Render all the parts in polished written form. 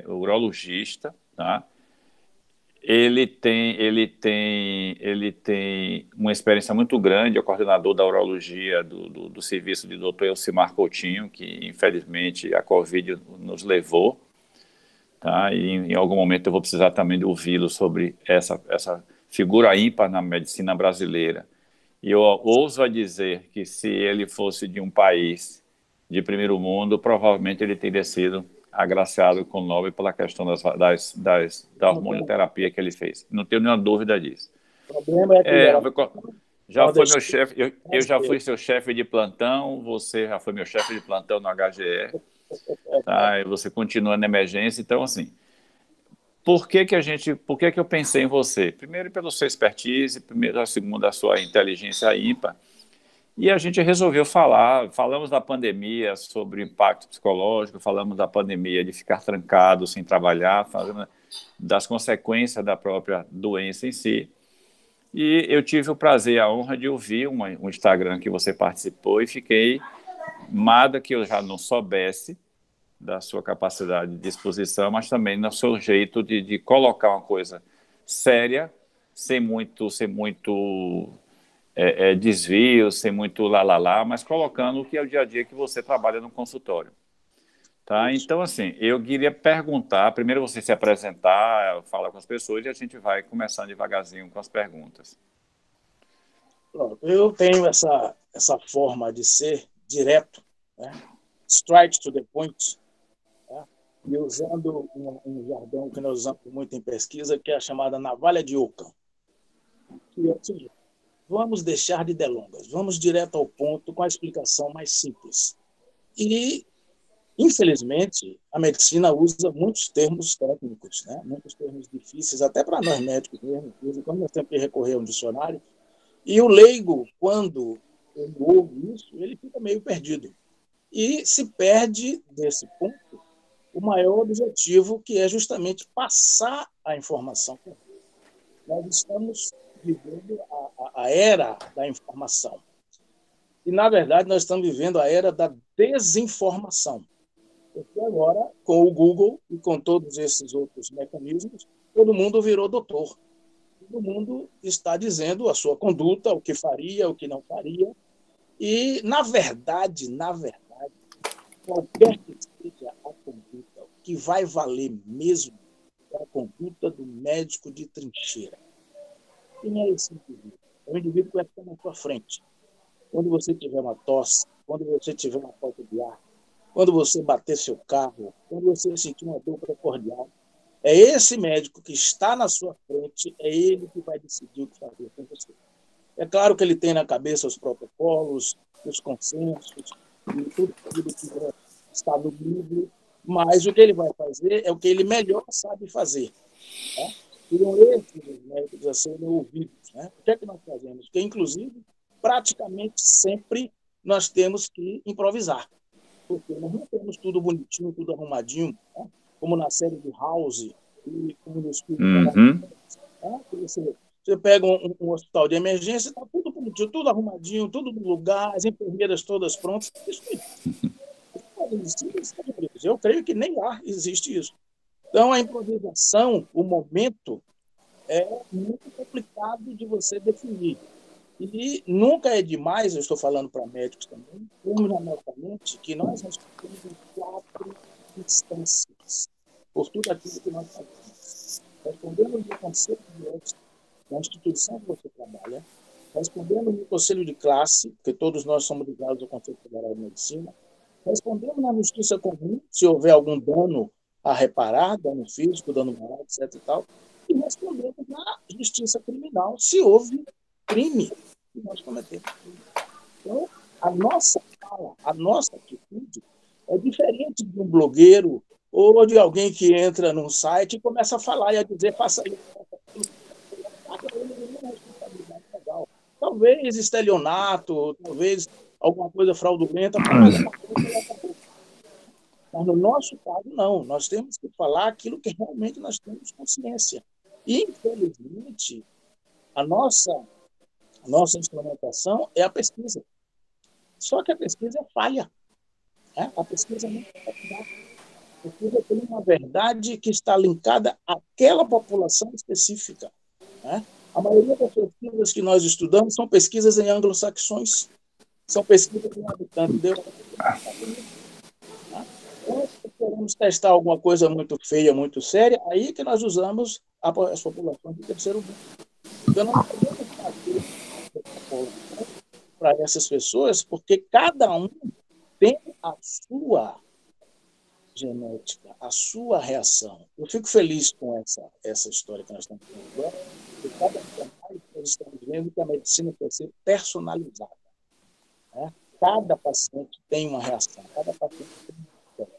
urologista, tá? Ele tem uma experiência muito grande, é o coordenador da urologia do serviço de Dr. Elcimar Coutinho, que infelizmente a Covid nos levou, tá? E em algum momento eu vou precisar também de ouvi-lo sobre essa figura ímpar na medicina brasileira. E eu ouso a dizer que se ele fosse de um país de primeiro mundo, provavelmente ele teria sido agraciado com o Nobel pela questão da hormonioterapia que ele fez. Não tenho nenhuma dúvida disso. O problema é que ele era Já foi meu chefe, eu já fui seu chefe de plantão, você já foi meu chefe de plantão no HGE, tá? E você continua na emergência, então assim, por que eu pensei em você? Primeiro pela sua expertise, primeiro, segundo a sua inteligência ímpar, e a gente resolveu falamos da pandemia, sobre o impacto psicológico, falamos da pandemia de ficar trancado, sem trabalhar, falamos das consequências da própria doença em si. E eu tive o prazer e a honra de ouvir um Instagram que você participou e fiquei nada que eu já não soubesse da sua capacidade de disposição, mas também no seu jeito de colocar uma coisa séria, sem muito desvio, sem muito lá, mas colocando o que é o dia a dia que você trabalha no consultório. Tá? Então, assim, eu queria perguntar, primeiro você se apresentar, falar com as pessoas e a gente vai começando devagarzinho com as perguntas. Pronto, eu tenho essa forma de ser direto, né? Straight to the point, né? E usando um jargão que nós usamos muito em pesquisa, que é a chamada navalha de Ockham. Que é o seguinte: vamos deixar de delongas, vamos direto ao ponto com a explicação mais simples. E, infelizmente, a medicina usa muitos termos técnicos, né? Muitos termos difíceis, até para nós médicos mesmo, quando nós temos que recorrer a um dicionário. E o leigo, quando ele ouve isso, ele fica meio perdido. E se perde desse ponto o maior objetivo, que é justamente passar a informação. Nós estamos vivendo a era da informação. E, na verdade, nós estamos vivendo a era da desinformação. Porque agora, com o Google e com todos esses outros mecanismos, todo mundo virou doutor. Todo mundo está dizendo a sua conduta, o que faria, o que não faria. E, na verdade, qualquer que seja a conduta, o que vai valer mesmo é a conduta do médico de trincheira. Quem é esse indivíduo? É o indivíduo que vai ficar na sua frente. Quando você tiver uma tosse, quando você tiver uma falta de ar, quando você bater seu carro, quando você sentir uma dor precordial, é esse médico que está na sua frente, é ele que vai decidir o que fazer com você. É claro que ele tem na cabeça os protocolos, os consensos, e tudo que está no livro, mas o que ele vai fazer é o que ele melhor sabe fazer. Né? Seriam esses médicos a serem ouvidos. Né? O que é que nós fazemos? Porque, inclusive, praticamente sempre nós temos que improvisar, porque nós não temos tudo bonitinho, tudo arrumadinho, né? Como na série do House e como nos filmes da Uhum. né? Você pega um hospital de emergência, está tudo bonitinho, tudo arrumadinho, tudo no lugar, as enfermeiras todas prontas. Isso pode existir, eu creio que nem lá existe isso. Então, a improvisação, o momento, é muito complicado de você definir. E nunca é demais, eu estou falando para médicos também, termos na nossa mente que nós respondemos em 4 instâncias por tudo aquilo que nós fazemos. Respondemos no conselho de ética da instituição que você trabalha, respondemos no conselho de classe, porque todos nós somos ligados ao Conselho Federal de Medicina, respondemos na justiça comum, se houver algum dano a reparar, dano físico, dano moral, etc. E respondemos na justiça criminal, se houve crime que nós cometemos. Então, a nossa fala, a nossa atitude é diferente de um blogueiro ou de alguém que entra num site e começa a falar e a dizer, faça isso, faça aquilo. Talvez estelionato, talvez alguma coisa fraudulenta, mas é uma coisa que acabou. Mas no nosso caso, não. Nós temos que falar aquilo que realmente nós temos consciência. E, infelizmente, a nossa instrumentação é a pesquisa. Só que a pesquisa é falha. Né? A pesquisa não é Pesquisa tem uma verdade que está linkada àquela população específica, né? A maioria das pesquisas que nós estudamos são pesquisas em anglo-saxões, são pesquisas em habitantes da Europa. Né? Então, se queremos testar alguma coisa muito feia, muito séria, aí que nós usamos as populações do terceiro mundo. Então, não podemos fazer para essas pessoas, porque cada um tem a sua genética, a sua reação. Eu fico feliz com essa história que nós estamos falando agora, porque cada vez mais nós estamos vendo que a medicina precisa ser personalizada. Né? Cada paciente tem uma reação, cada paciente tem uma reação.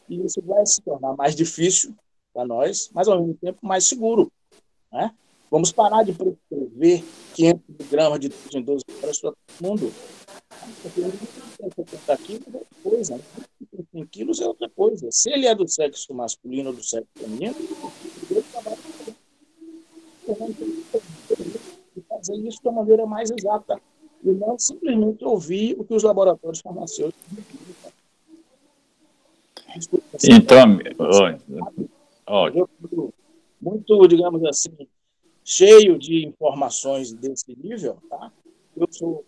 E isso vai se tornar mais difícil para nós, mas ao mesmo tempo mais seguro. Né? Vamos parar de prescrever 500 miligramas de 12 em 12 horas para todo mundo. Porque ele tem 70 quilos é outra coisa, 100 quilos é outra coisa. Se ele é do sexo masculino ou do sexo feminino, ele trabalha e fazer isso de uma maneira mais exata. E não simplesmente ouvir o que os laboratórios farmacêuticos dizem. Então, muito, digamos assim, cheio de informações desse nível, tá? Eu sou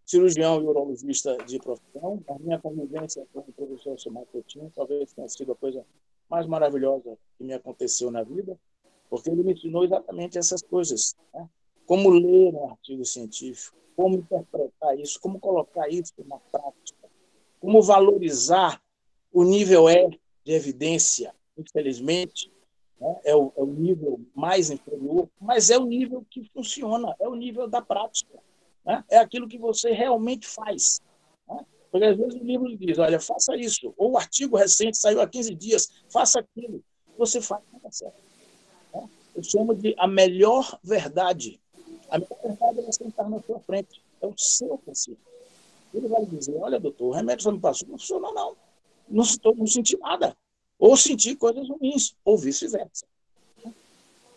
cirurgião e urologista de profissão. A minha convivência com o professor Silmar Coutinho talvez tenha sido a coisa mais maravilhosa que me aconteceu na vida, porque ele me ensinou exatamente essas coisas. Né? Como ler um artigo científico, como interpretar isso, como colocar isso na prática, como valorizar o nível E de evidência. Infelizmente, né? É o nível mais inferior, mas é o nível que funciona, é o nível da prática. Né? É aquilo que você realmente faz. Né? Porque às vezes o livro diz, olha, faça isso, ou o artigo recente saiu há 15 dias, faça aquilo. Você faz, não dá certo. Né? Eu chamo de a melhor verdade. A melhor verdade é você estar na sua frente. É o seu paciente. Ele vai dizer, olha, doutor, o remédio só me passou, não funcionou, não. Não senti nada. Ou senti coisas ruins, ou vice-versa.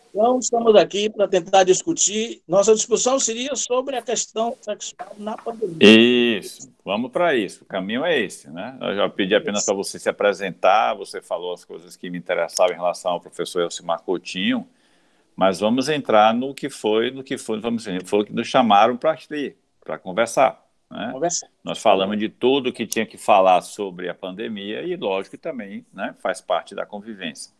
Então, estamos aqui para tentar discutir. Nossa discussão seria sobre a questão sexual na pandemia. Isso, vamos para isso. O caminho é esse, né? Eu já pedi apenas para você se apresentar, você falou as coisas que me interessavam em relação ao professor Elcimar Coutinho, mas vamos entrar no que foi, vamos dizer, foi o que nos chamaram para conversar. Né? Nós falamos de tudo que tinha que falar sobre a pandemia e, lógico, que também, né, faz parte da convivência.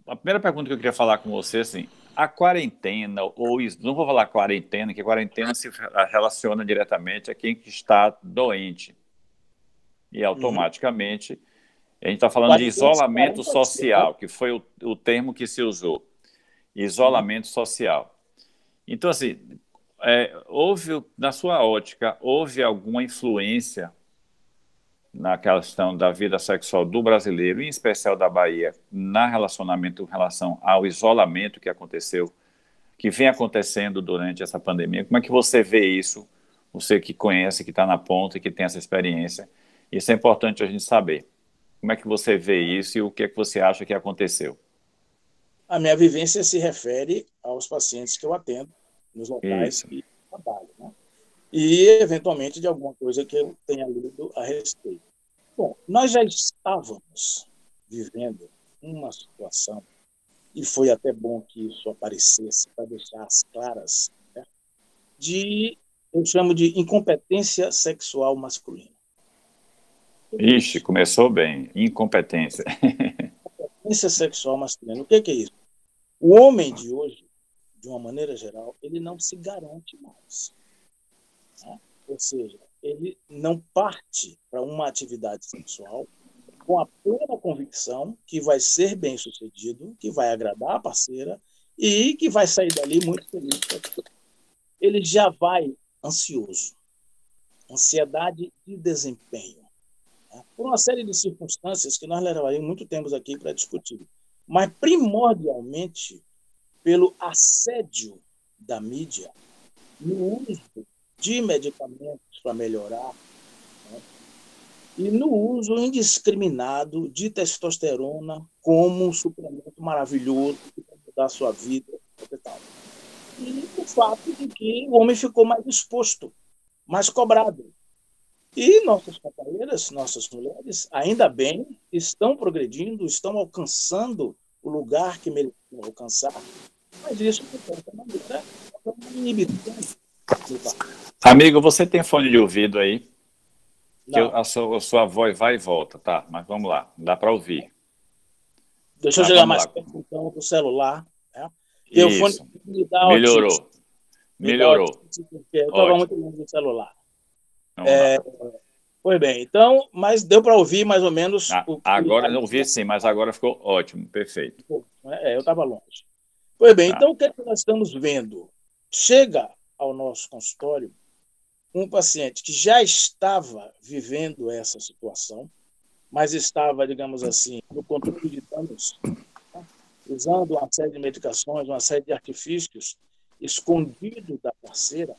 A primeira pergunta que eu queria falar com você, assim, a quarentena, ou não vou falar quarentena, que a quarentena se relaciona diretamente a quem está doente. E automaticamente, a gente está falando de isolamento social, que foi o termo que se usou. Isolamento social. Então, assim, na sua ótica, houve alguma influência na questão da vida sexual do brasileiro, em especial da Bahia, na relacionamento em relação ao isolamento que aconteceu, que vem acontecendo durante essa pandemia? Como é que você vê isso? Você que conhece, que está na ponta e que tem essa experiência. Isso é importante a gente saber. Como é que você vê isso e o que é que você acha que aconteceu? A minha vivência se refere aos pacientes que eu atendo nos locais que trabalho, né? E, eventualmente, de alguma coisa que eu tenha lido a respeito. Bom, nós já estávamos vivendo uma situação, e foi até bom que isso aparecesse para deixar as claras, né? Eu chamo de incompetência sexual masculina. Ixi, começou bem. Incompetência. Incompetência sexual masculina. O que é isso? O homem de hoje, de uma maneira geral, ele não se garante mais. Né? Ou seja, ele não parte para uma atividade sexual com a plena convicção que vai ser bem-sucedido, que vai agradar a parceira e que vai sair dali muito feliz. Ele já vai ansioso. Ansiedade de desempenho. Né? Por uma série de circunstâncias que nós levaríamos muito tempo aqui para discutir. Mas, primordialmente, pelo assédio da mídia, no uso de medicamentos para melhorar, né? E no uso indiscriminado de testosterona como um suplemento maravilhoso que vai mudar a sua vida. E tal. E o fato de que o homem ficou mais exposto, mais cobrado. E nossas companheiras, nossas mulheres, ainda bem, estão progredindo, estão alcançando o lugar que mereciam alcançar, mas isso, de certa maneira, é uma inibição no parto. Amigo, você tem fone de ouvido aí? Que Não, a sua voz vai e volta, tá? Mas vamos lá, dá para ouvir. deixa eu Mas chegar vamos mais lá. perto, então, do celular. Né? Porque o fone Isso. me dá otite. Melhorou. Me dá Melhorou. otite, porque eu estava Ótimo. muito longe do celular. Vamos lá. Pois bem, então, mas deu para ouvir mais ou menos Ah, o que agora a eu ouvi sim, mas agora ficou ótimo, perfeito. eu estava longe. Pois bem, Tá. então o que é que nós estamos vendo? Chega ao nosso consultório um paciente que já estava vivendo essa situação, mas estava, digamos assim, no controle de danos, né? Usando uma série de medicações, uma série de artifícios, escondido da parceira,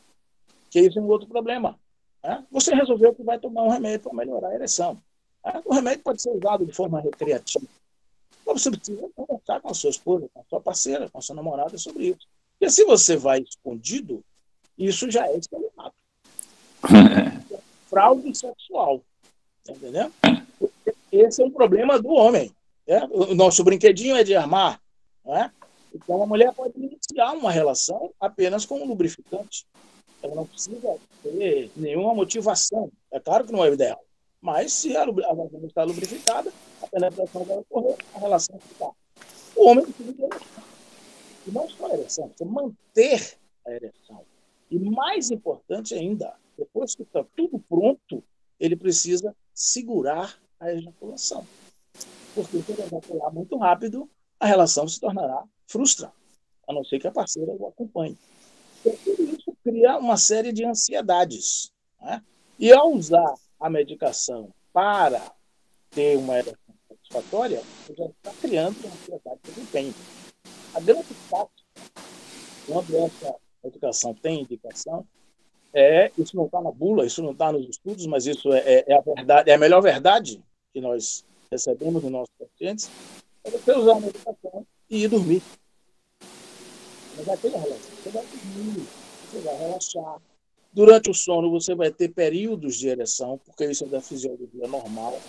que isso é um outro problema. Né? Você resolveu que vai tomar um remédio para melhorar a ereção. Né? O remédio pode ser usado de forma recreativa. Mas você precisa conversar com a sua esposa, com a sua parceira, com a sua namorada sobre isso. Porque se você vai escondido, isso já é estelionato. Fraude sexual. Tá entendendo? Esse é um problema do homem. Né? O nosso brinquedinho é de armar. Né? Então, a mulher pode iniciar uma relação apenas com um lubrificante. Ela não precisa ter nenhuma motivação. É claro que não é o ideal. Mas se a vagina está lubrificada, a penetração vai ocorrer, a relação ficar. O homem precisa de ereção. E não só a ereção, você manter a ereção. E mais importante ainda, depois que está tudo pronto, ele precisa segurar a ejaculação. Porque se ele ejacular muito rápido, a relação se tornará frustrada, a não ser que a parceira o acompanhe. Então, tudo isso cria uma série de ansiedades. Né? E ao usar a medicação para ter uma ereção satisfatória, você já está criando uma ansiedade de desempenho. A grande parte, quando essa medicação tem indicação, isso não está na bula, isso não está nos estudos, mas isso é a verdade, é a melhor verdade que nós recebemos dos nossos pacientes, é você usar a medicação e ir dormir. Não vai ter relação, você vai dormir, você vai relaxar. Durante o sono, você vai ter períodos de ereção, porque isso é da fisiologia normal.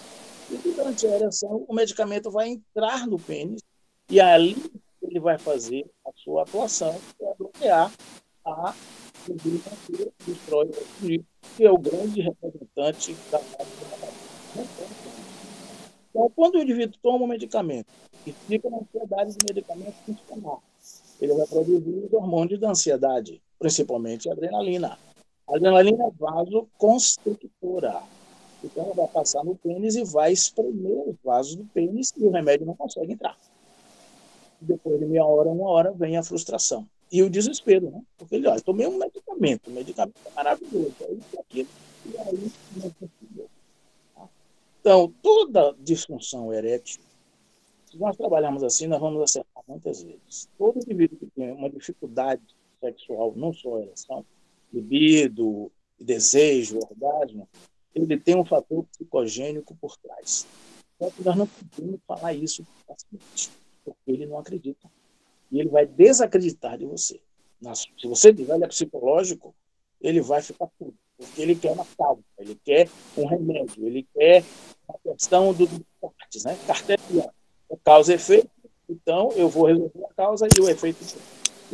E durante a ereção, o medicamento vai entrar no pênis e ali ele vai fazer a sua atuação, que é bloquear a gordura que destrói o organismo, que é o grande representante da então, quando o indivíduo toma um medicamento e fica na ansiedade de medicamento funcionar, ele vai produzir os hormônios da ansiedade, principalmente a adrenalina. A adrenalina é vasoconstritora. Então, ela vai passar no pênis e vai espremer os vasos do pênis e o remédio não consegue entrar. Depois de meia hora, uma hora, vem a frustração. E o desespero, né? Porque ele, olha, tomei um medicamento, o medicamento é maravilhoso, é isso, aquilo, e aí não conseguiu. Tá? Então, toda disfunção erétil, se nós trabalharmos assim, nós vamos acertar muitas vezes. Todo indivíduo que tem uma dificuldade sexual, não só ereção, libido, desejo, orgasmo, ele tem um fator psicogênico por trás. Só que nós não podemos falar isso para o paciente, porque ele não acredita. E ele vai desacreditar de você. Se você dizer ele é psicológico, ele vai ficar puto, porque ele quer uma causa, ele quer um remédio, ele quer a questão dos partes, né? Carteliano. Causa e efeito, então eu vou resolver a causa e o efeito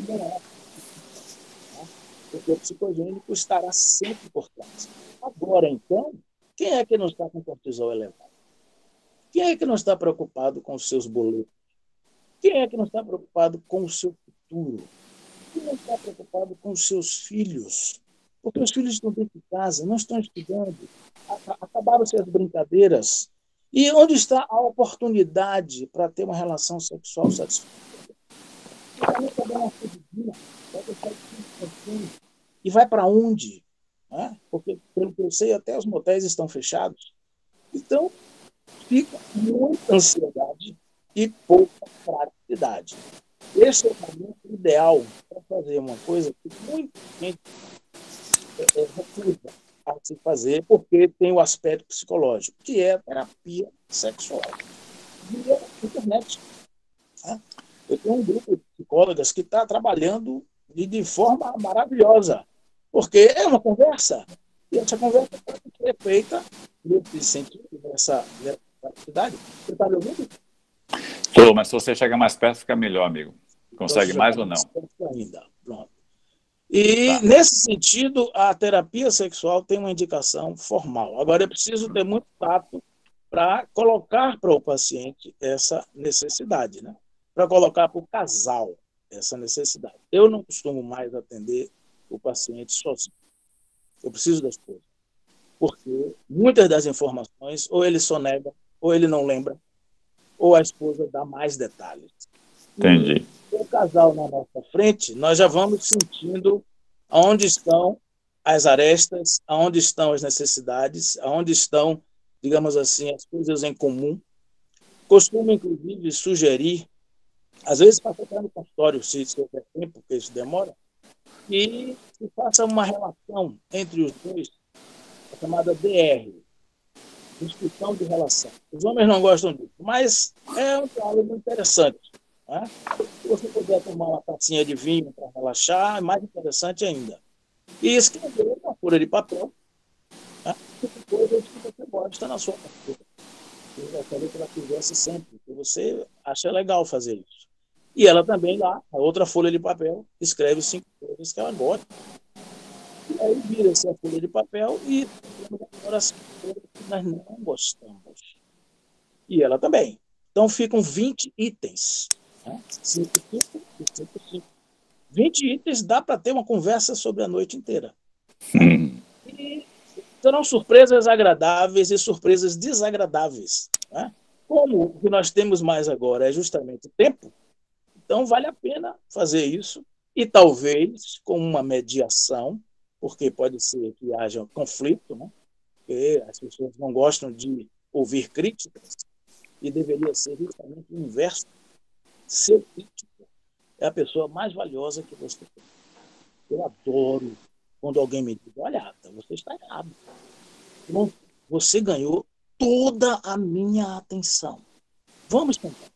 não é. Né? Porque o psicogênico estará sempre por trás. Agora, então, quem é que não está com cortisol elevado? Quem é que não está preocupado com os seus boletos? Quem é que não está preocupado com o seu futuro? Quem não está preocupado com os seus filhos? Porque os filhos estão dentro de casa, não estão estudando, acabaram-se as brincadeiras. E onde está a oportunidade para ter uma relação sexual satisfatória? E vai para onde? Né? Porque, pelo que eu sei, até os motéis estão fechados. Então, fica muita ansiedade e pouca praticidade. Esse é o momento ideal para fazer uma coisa que muita gente recusa a se fazer, porque tem o aspecto psicológico, que é a terapia sexual. Via internet. Né? Eu tenho um grupo de psicólogas que está trabalhando de forma maravilhosa, porque é uma conversa. E essa conversa pode ser feita nesse sentido, nessa atividade. Você está me ouvindo? Tô, mas se você chegar mais perto, fica melhor, amigo. Então, você Consegue já está mais ou mais não? perto ainda. Pronto. E, Tá. nesse sentido, a terapia sexual tem uma indicação formal. Agora, é preciso ter muito tato para colocar para o paciente essa necessidade, né? Para colocar para o casal essa necessidade. Eu não costumo mais atender o paciente sozinho. Eu preciso da esposa. Porque muitas das informações, ou ele sonega, ou ele não lembra, ou a esposa dá mais detalhes. E Entendi. o casal na nossa frente, nós já vamos sentindo aonde estão as arestas, aonde estão as necessidades, aonde estão, digamos assim, as coisas em comum. Costumo, inclusive, sugerir, às vezes passa até no consultório, se houver tempo, porque isso demora, que se faça uma relação entre os dois, a chamada DR, discussão de relação. Os homens não gostam disso, mas é um diálogo interessante. Né? Se você puder tomar uma tacinha de vinho para relaxar, é mais interessante ainda. E escrever uma folha de papel, né? Coisas que você gosta na sua carteira. Eu gostaria que ela fizesse sempre, que você acha legal fazer isso. E ela também lá, a outra folha de papel, escreve 5 coisas que ela gosta. E aí vira essa folha de papel e agora as coisas que nós não gostamos. E ela também. Então ficam 20 itens. Né? 5, 5 e 5, 5. 20 itens dá para ter uma conversa sobre a noite inteira. Né? E serão surpresas agradáveis e surpresas desagradáveis. Né? Como o que nós temos mais agora é justamente tempo, então vale a pena fazer isso e talvez com uma mediação, porque pode ser que haja um conflito, né? Porque as pessoas não gostam de ouvir críticas e deveria ser justamente o inverso. Ser crítico é a pessoa mais valiosa que você tem. Eu adoro quando alguém me diz, olha, você está errado. Você ganhou toda a minha atenção. Vamos tentar.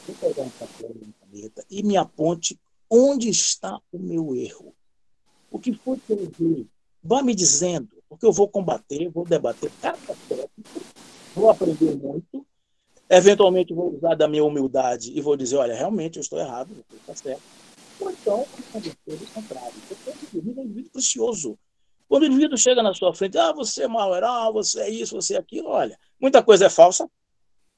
Vou pegar um papel e uma caneta e me aponte onde está o meu erro. O que foi que eu errei? Vá me dizendo, porque eu vou combater, vou debater cada tópico, vou aprender muito, eventualmente vou usar da minha humildade e vou dizer, olha, realmente eu estou errado, você está certo. Ou então, do contrário. Porque o indivíduo é um indivíduo precioso. Quando o indivíduo chega na sua frente, você é mau, você é isso, você é aquilo, olha, muita coisa é falsa,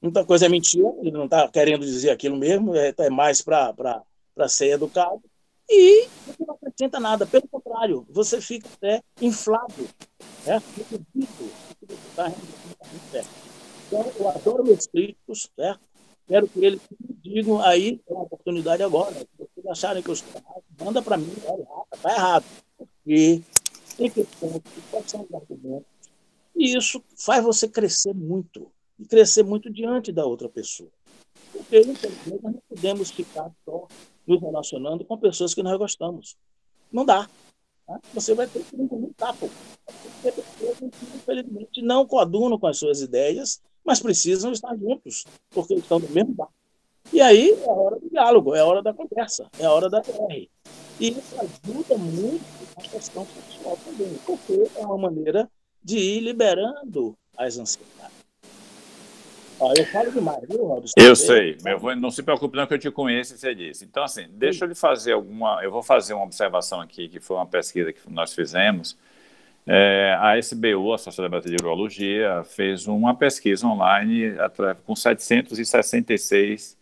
muita coisa é mentira, ele não está querendo dizer aquilo mesmo, é mais para ser educado, e você não acrescenta nada, pelo contrário, você fica até inflado, né? Então, eu adoro meus críticos, certo? Quero que eles me digam aí, é uma oportunidade agora, se vocês acharem que eu estou errado, manda para mim, olha, está errado, porque tem que ter quais são os argumentos, e isso faz você crescer muito, e crescer muito diante da outra pessoa. Porque, infelizmente, nós não podemos ficar só nos relacionando com pessoas que nós gostamos. Não dá. Né? Você vai ter que engolir um tapo. Tem pessoas que, infelizmente, não coadunam com as suas ideias, mas precisam estar juntos, porque estão no mesmo barco. E aí é a hora do diálogo, é a hora da conversa, é a hora da PR. E isso ajuda muito a questão sexual também, porque é uma maneira de ir liberando as ansiedades. Eu falo demais, viu, Robson? Eu sei, não se preocupe não que eu te conheço e você disse. Então, assim, deixa eu lhe fazer eu vou fazer uma observação aqui, que foi uma pesquisa que nós fizemos. A SBU, a Sociedade Brasileira de Urologia, fez uma pesquisa online com 766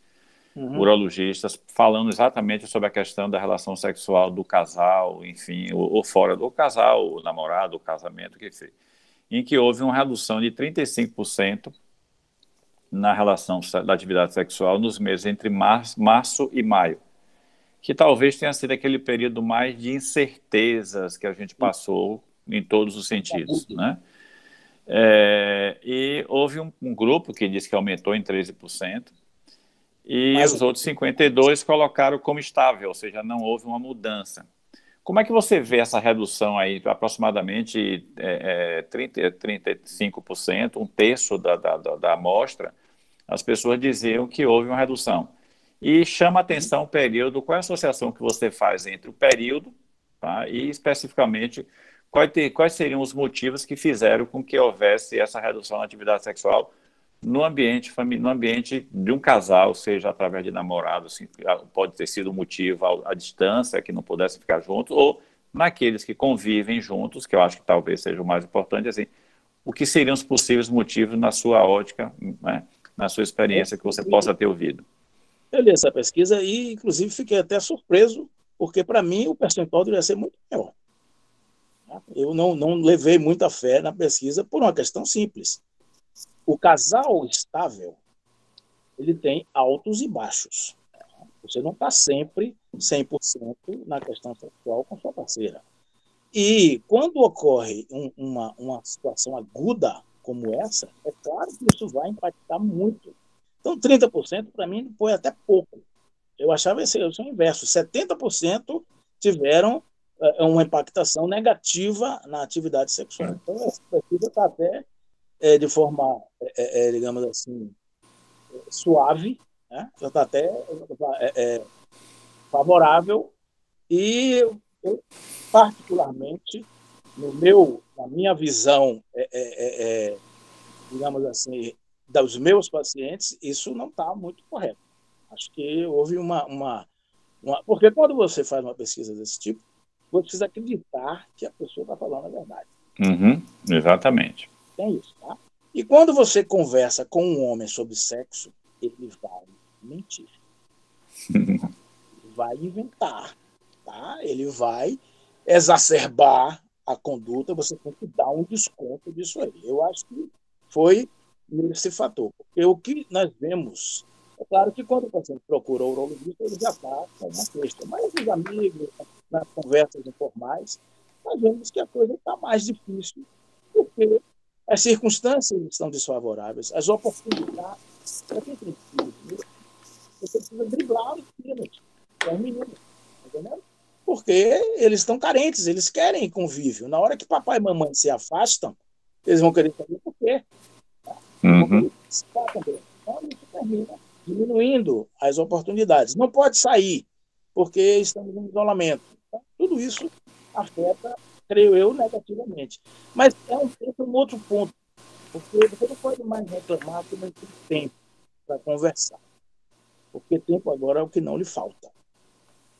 urologistas, falando exatamente sobre a questão da relação sexual do casal, enfim, ou fora do casal, o namorado, o casamento, o que seja, em que houve uma redução de 35% na relação da atividade sexual nos meses entre março e maio, que talvez tenha sido aquele período mais de incertezas que a gente passou em todos os sentidos, né? E houve um grupo que disse que aumentou em 13%, e os outros 52% colocaram como estável, ou seja, não houve uma mudança. Como é que você vê essa redução aí, aproximadamente 35%, um terço da amostra, as pessoas diziam que houve uma redução. E chama a atenção o período, qual é a associação que você faz entre o período, tá, e especificamente quais seriam os motivos que fizeram com que houvesse essa redução na atividade sexual no ambiente, no ambiente de um casal, seja através de namorado, assim, pode ter sido motivo a distância, que não pudessem ficar juntos, ou naqueles que convivem juntos, que eu acho que talvez seja o mais importante, assim, o que seriam os possíveis motivos na sua ótica, né, na sua experiência, que você possa ter ouvido? Eu li essa pesquisa e, inclusive, fiquei até surpreso, porque, para mim, o percentual deveria ser muito maior. Eu não levei muita fé na pesquisa por uma questão simples. O casal estável, ele tem altos e baixos. Você não está sempre 100% na questão sexual com sua parceira. E quando ocorre uma situação aguda como essa, é claro que isso vai impactar muito. Então, 30% para mim foi até pouco. Eu achava esse o inverso. 70% tiveram uma impactação negativa na atividade sexual. Então, essa pesquisa está até de forma, digamos assim, suave, né? Já está até favorável. E eu, particularmente, na minha visão, digamos assim, dos meus pacientes, isso não está muito correto. Acho que houve porque quando você faz uma pesquisa desse tipo, você precisa acreditar que a pessoa está falando a verdade. Uhum, exatamente. Tem isso, tá? E quando você conversa com um homem sobre sexo, ele vai mentir. Vai inventar, tá? Ele vai exacerbar a conduta, você tem que dar um desconto disso aí. Eu acho que foi nesse fator. Porque o que nós vemos, é claro que quando o paciente procura o urologista, ele já está com uma queixa. Mas os amigos, nas conversas informais, nós vemos que a coisa está mais difícil, porque as circunstâncias estão desfavoráveis, as oportunidades. Para quem tem filhos, você precisa driblar os filhos, os meninos, entendeu? Porque eles estão carentes, eles querem convívio. Na hora que papai e mamãe se afastam, eles vão querer saber por quê. Tá? Uhum. Então, isso termina diminuindo as oportunidades. Não pode sair, porque estamos em isolamento. Então, tudo isso afeta, creio eu, negativamente. Mas é um outro ponto, porque você não pode mais reclamar que não tem tempo para conversar. Porque tempo agora é o que não lhe falta.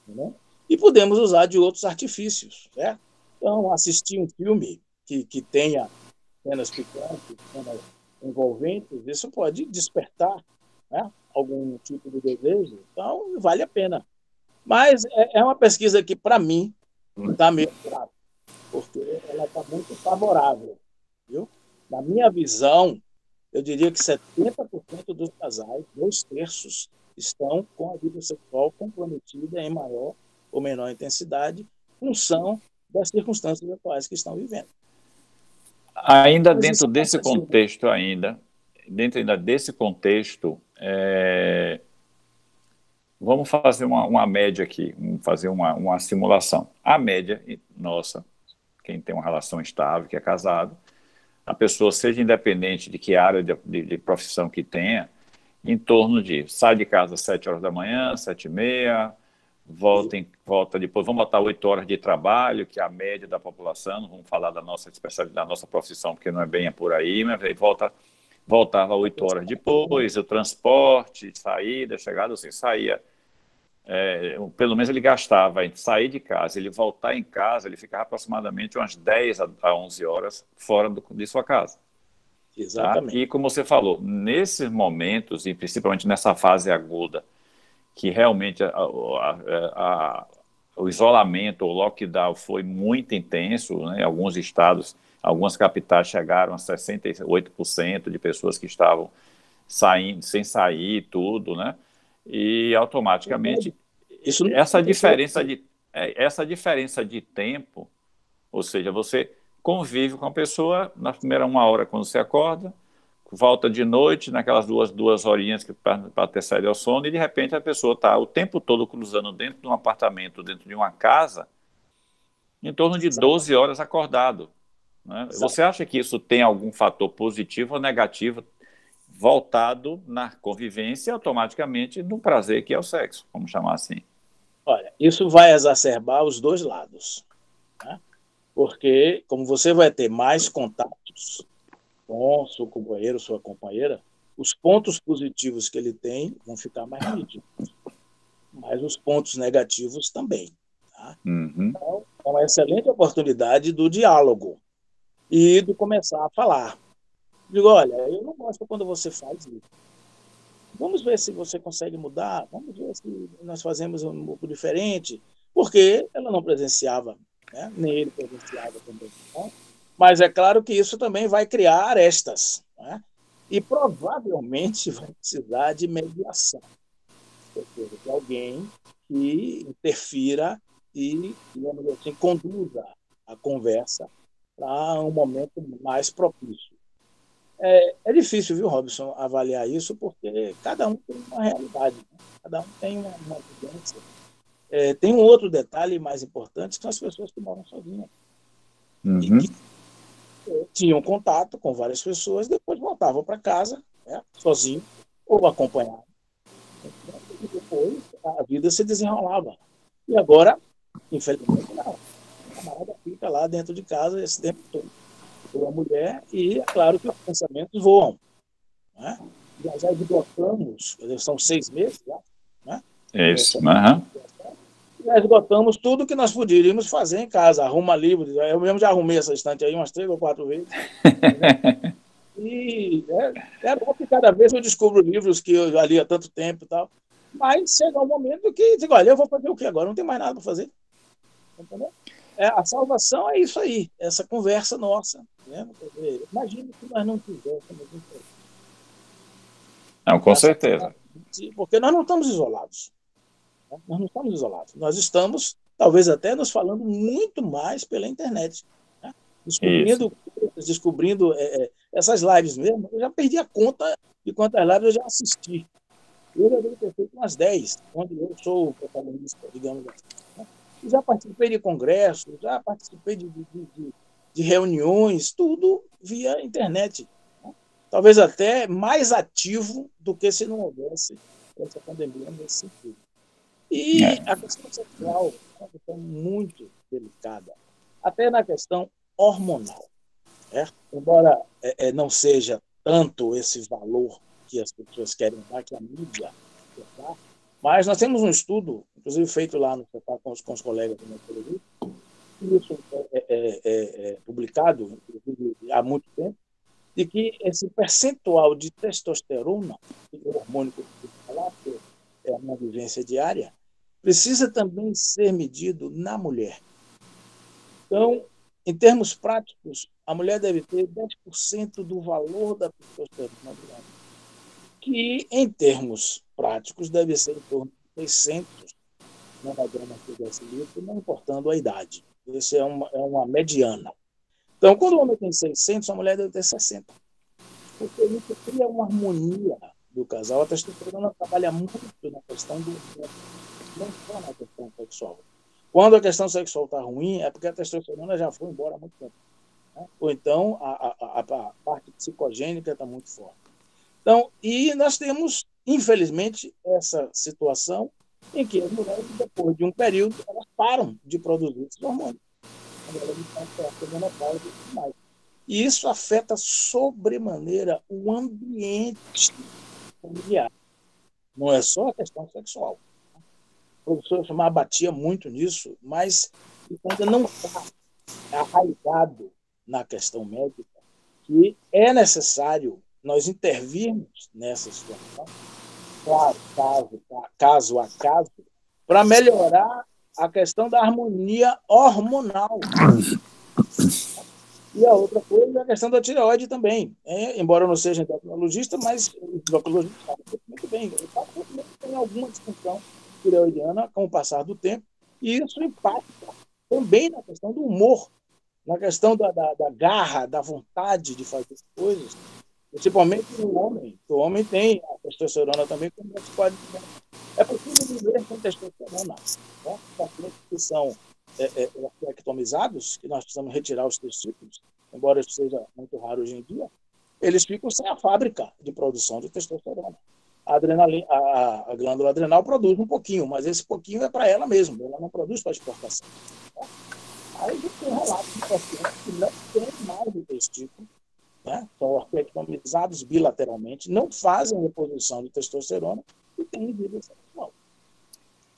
Né? E podemos usar de outros artifícios. Certo? Então, assistir um filme que tenha cenas picantes, cenas envolventes, isso pode despertar, né, algum tipo de desejo. Então, vale a pena. Mas é uma pesquisa que, para mim, está meio fraca, porque ela está muito favorável. Viu? Na minha visão, eu diria que 70% dos casais, 2/3, estão com a vida sexual comprometida em maior ou menor intensidade, função das circunstâncias atuais que estão vivendo. Ainda dentro desse contexto, vamos fazer uma média aqui, vamos fazer uma simulação. A média nossa, quem tem uma relação estável, que é casado, a pessoa, seja independente de que área de profissão que tenha, em torno de sai de casa às 7 horas da manhã, 7h30, volta depois, vamos botar 8 horas de trabalho, que é a média da população, não vamos falar da nossa especialidade, da nossa profissão, porque não é bem por aí, mas aí voltava 8 horas depois, o transporte, saída, chegada, assim, saía, pelo menos ele gastava em sair de casa, ele voltar em casa, ele ficava aproximadamente umas 10 a 11 horas fora de sua casa. Exatamente. Tá? E como você falou, nesses momentos, e principalmente nessa fase aguda, que realmente o isolamento, o lockdown foi muito intenso, né? Em alguns estados, algumas capitais chegaram a 68% de pessoas que estavam saindo, sem sair, tudo, né? E automaticamente essa diferença de tempo, ou seja, você convive com a pessoa na primeira 1 hora quando você acorda, volta de noite, naquelas duas horinhas para ter saído ao sono, e de repente a pessoa está o tempo todo cruzando dentro de um apartamento, dentro de uma casa, em torno de 12 horas acordado. Né? Você acha que isso tem algum fator positivo ou negativo voltado na convivência automaticamente no prazer que é o sexo, vamos chamar assim? Olha, isso vai exacerbar os dois lados. Né? Porque, como você vai ter mais contatos com seu companheiro, sua companheira, os pontos positivos que ele tem vão ficar mais nítidos, mas os pontos negativos também. Tá? Uhum. Então, é uma excelente oportunidade do diálogo e de começar a falar. Digo, olha, eu não gosto quando você faz isso. Vamos ver se você consegue mudar, vamos ver se nós fazemos um pouco diferente, porque ela não presenciava, né? Nem ele presenciava também. Né? Mas é claro que isso também vai criar arestas, né? E provavelmente vai precisar de mediação, ou seja, de alguém que interfira e, digamos assim, conduza a conversa para um momento mais propício. É difícil, viu, Robson, avaliar isso, porque cada um tem uma realidade, né? Cada um tem uma vivência. Tem um outro detalhe mais importante, que são as pessoas que moram sozinhas e Uhum. que tinham contato com várias pessoas, depois voltavam para casa, né, sozinho ou acompanhado. E depois a vida se desenrolava. E agora, infelizmente, não. A camarada fica lá dentro de casa esse tempo todo. Com a mulher, e é claro que os pensamentos voam. Né? Já esgotamos, são 6 meses já, né? Isso. Uhum. Já esgotamos tudo que nós poderíamos fazer em casa. Arruma livros. Eu mesmo já arrumei essa estante aí umas 3 ou 4 vezes. Né? E é bom que cada vez eu descubro livros que eu já li há tanto tempo e tal. Mas chega um momento que digo, olha, eu vou fazer o quê agora? Não tem mais nada para fazer. Entendeu? A salvação é isso aí, essa conversa nossa. Né? Imagina se nós não tivéssemos Não, com essa, certeza. porque nós não estamos isolados. Né? Nós não estamos isolados. Nós estamos, talvez até, nos falando muito mais pela internet. Né? Isso. Descobrindo essas lives mesmo. Eu já perdi a conta de quantas lives eu já assisti. Eu já devo ter feito umas 10, onde eu sou o protagonista, digamos assim. Né? E já participei de congressos, já participei de reuniões, tudo via internet. Né? Talvez até mais ativo do que se não houvesse essa pandemia nesse sentido. E É. a questão sexual é uma questão muito delicada, até na questão hormonal. Né? Embora não seja tanto esse valor que as pessoas querem dar, que a mídia quer dar, mas nós temos um estudo, inclusive feito lá no CEPAR com os colegas do Metodologia, e isso é publicado há muito tempo, de que esse percentual de testosterona, o hormônio que eu preciso falar, que é uma vivência diária, precisa também ser medido na mulher. Então, em termos práticos, a mulher deve ter 10% do valor da testosterona do homem, que, em termos práticos, deve ser em torno de 600 nanogramas por decilitro, não importando a idade. Isso é uma mediana. Então, quando o homem tem 600, a mulher deve ter 60. Porque isso cria uma harmonia do casal. A testosterona trabalha muito na questão do não só na questão sexual. Quando a questão sexual está ruim, é porque a testosterona já foi embora há muito tempo. Né? Ou então a parte psicogênica está muito forte. Então, e nós temos, infelizmente, essa situação em que as mulheres, depois de um período, elas param de produzir esses hormônios. Elas estão perto da menopausa e tudo mais. E isso afeta sobremaneira o ambiente familiar. Não é só a questão sexual. O professor Chamar batia muito nisso, mas isso ainda não está arraigado na questão médica, que é necessário nós intervirmos nessa situação, caso a caso, para melhorar a questão da harmonia hormonal. E a outra coisa é a questão da tireoide também. Embora eu não seja endocrinologista, mas o endocrinologista sabe muito bem. Ele sabe que tem alguma disfunção tireoidiana com o passar do tempo, e isso impacta também na questão do humor, na questão da garra, da vontade de fazer coisas, principalmente no homem. O homem tem a testosterona também, como você pode dizer. É possível viver com testosterona. Né? Pacientes que são ectomizados, que nós precisamos retirar os testículos, embora isso seja muito raro hoje em dia, eles ficam sem a fábrica de produção de testosterona. A glândula adrenal produz um pouquinho, mas esse pouquinho é para ela mesma, ela não produz para exportação. Tá? Aí a gente tem relatos de pacientes que não têm mais o testículo, né? São orquiectomizados bilateralmente, não fazem reposição de testosterona e têm vida sexual.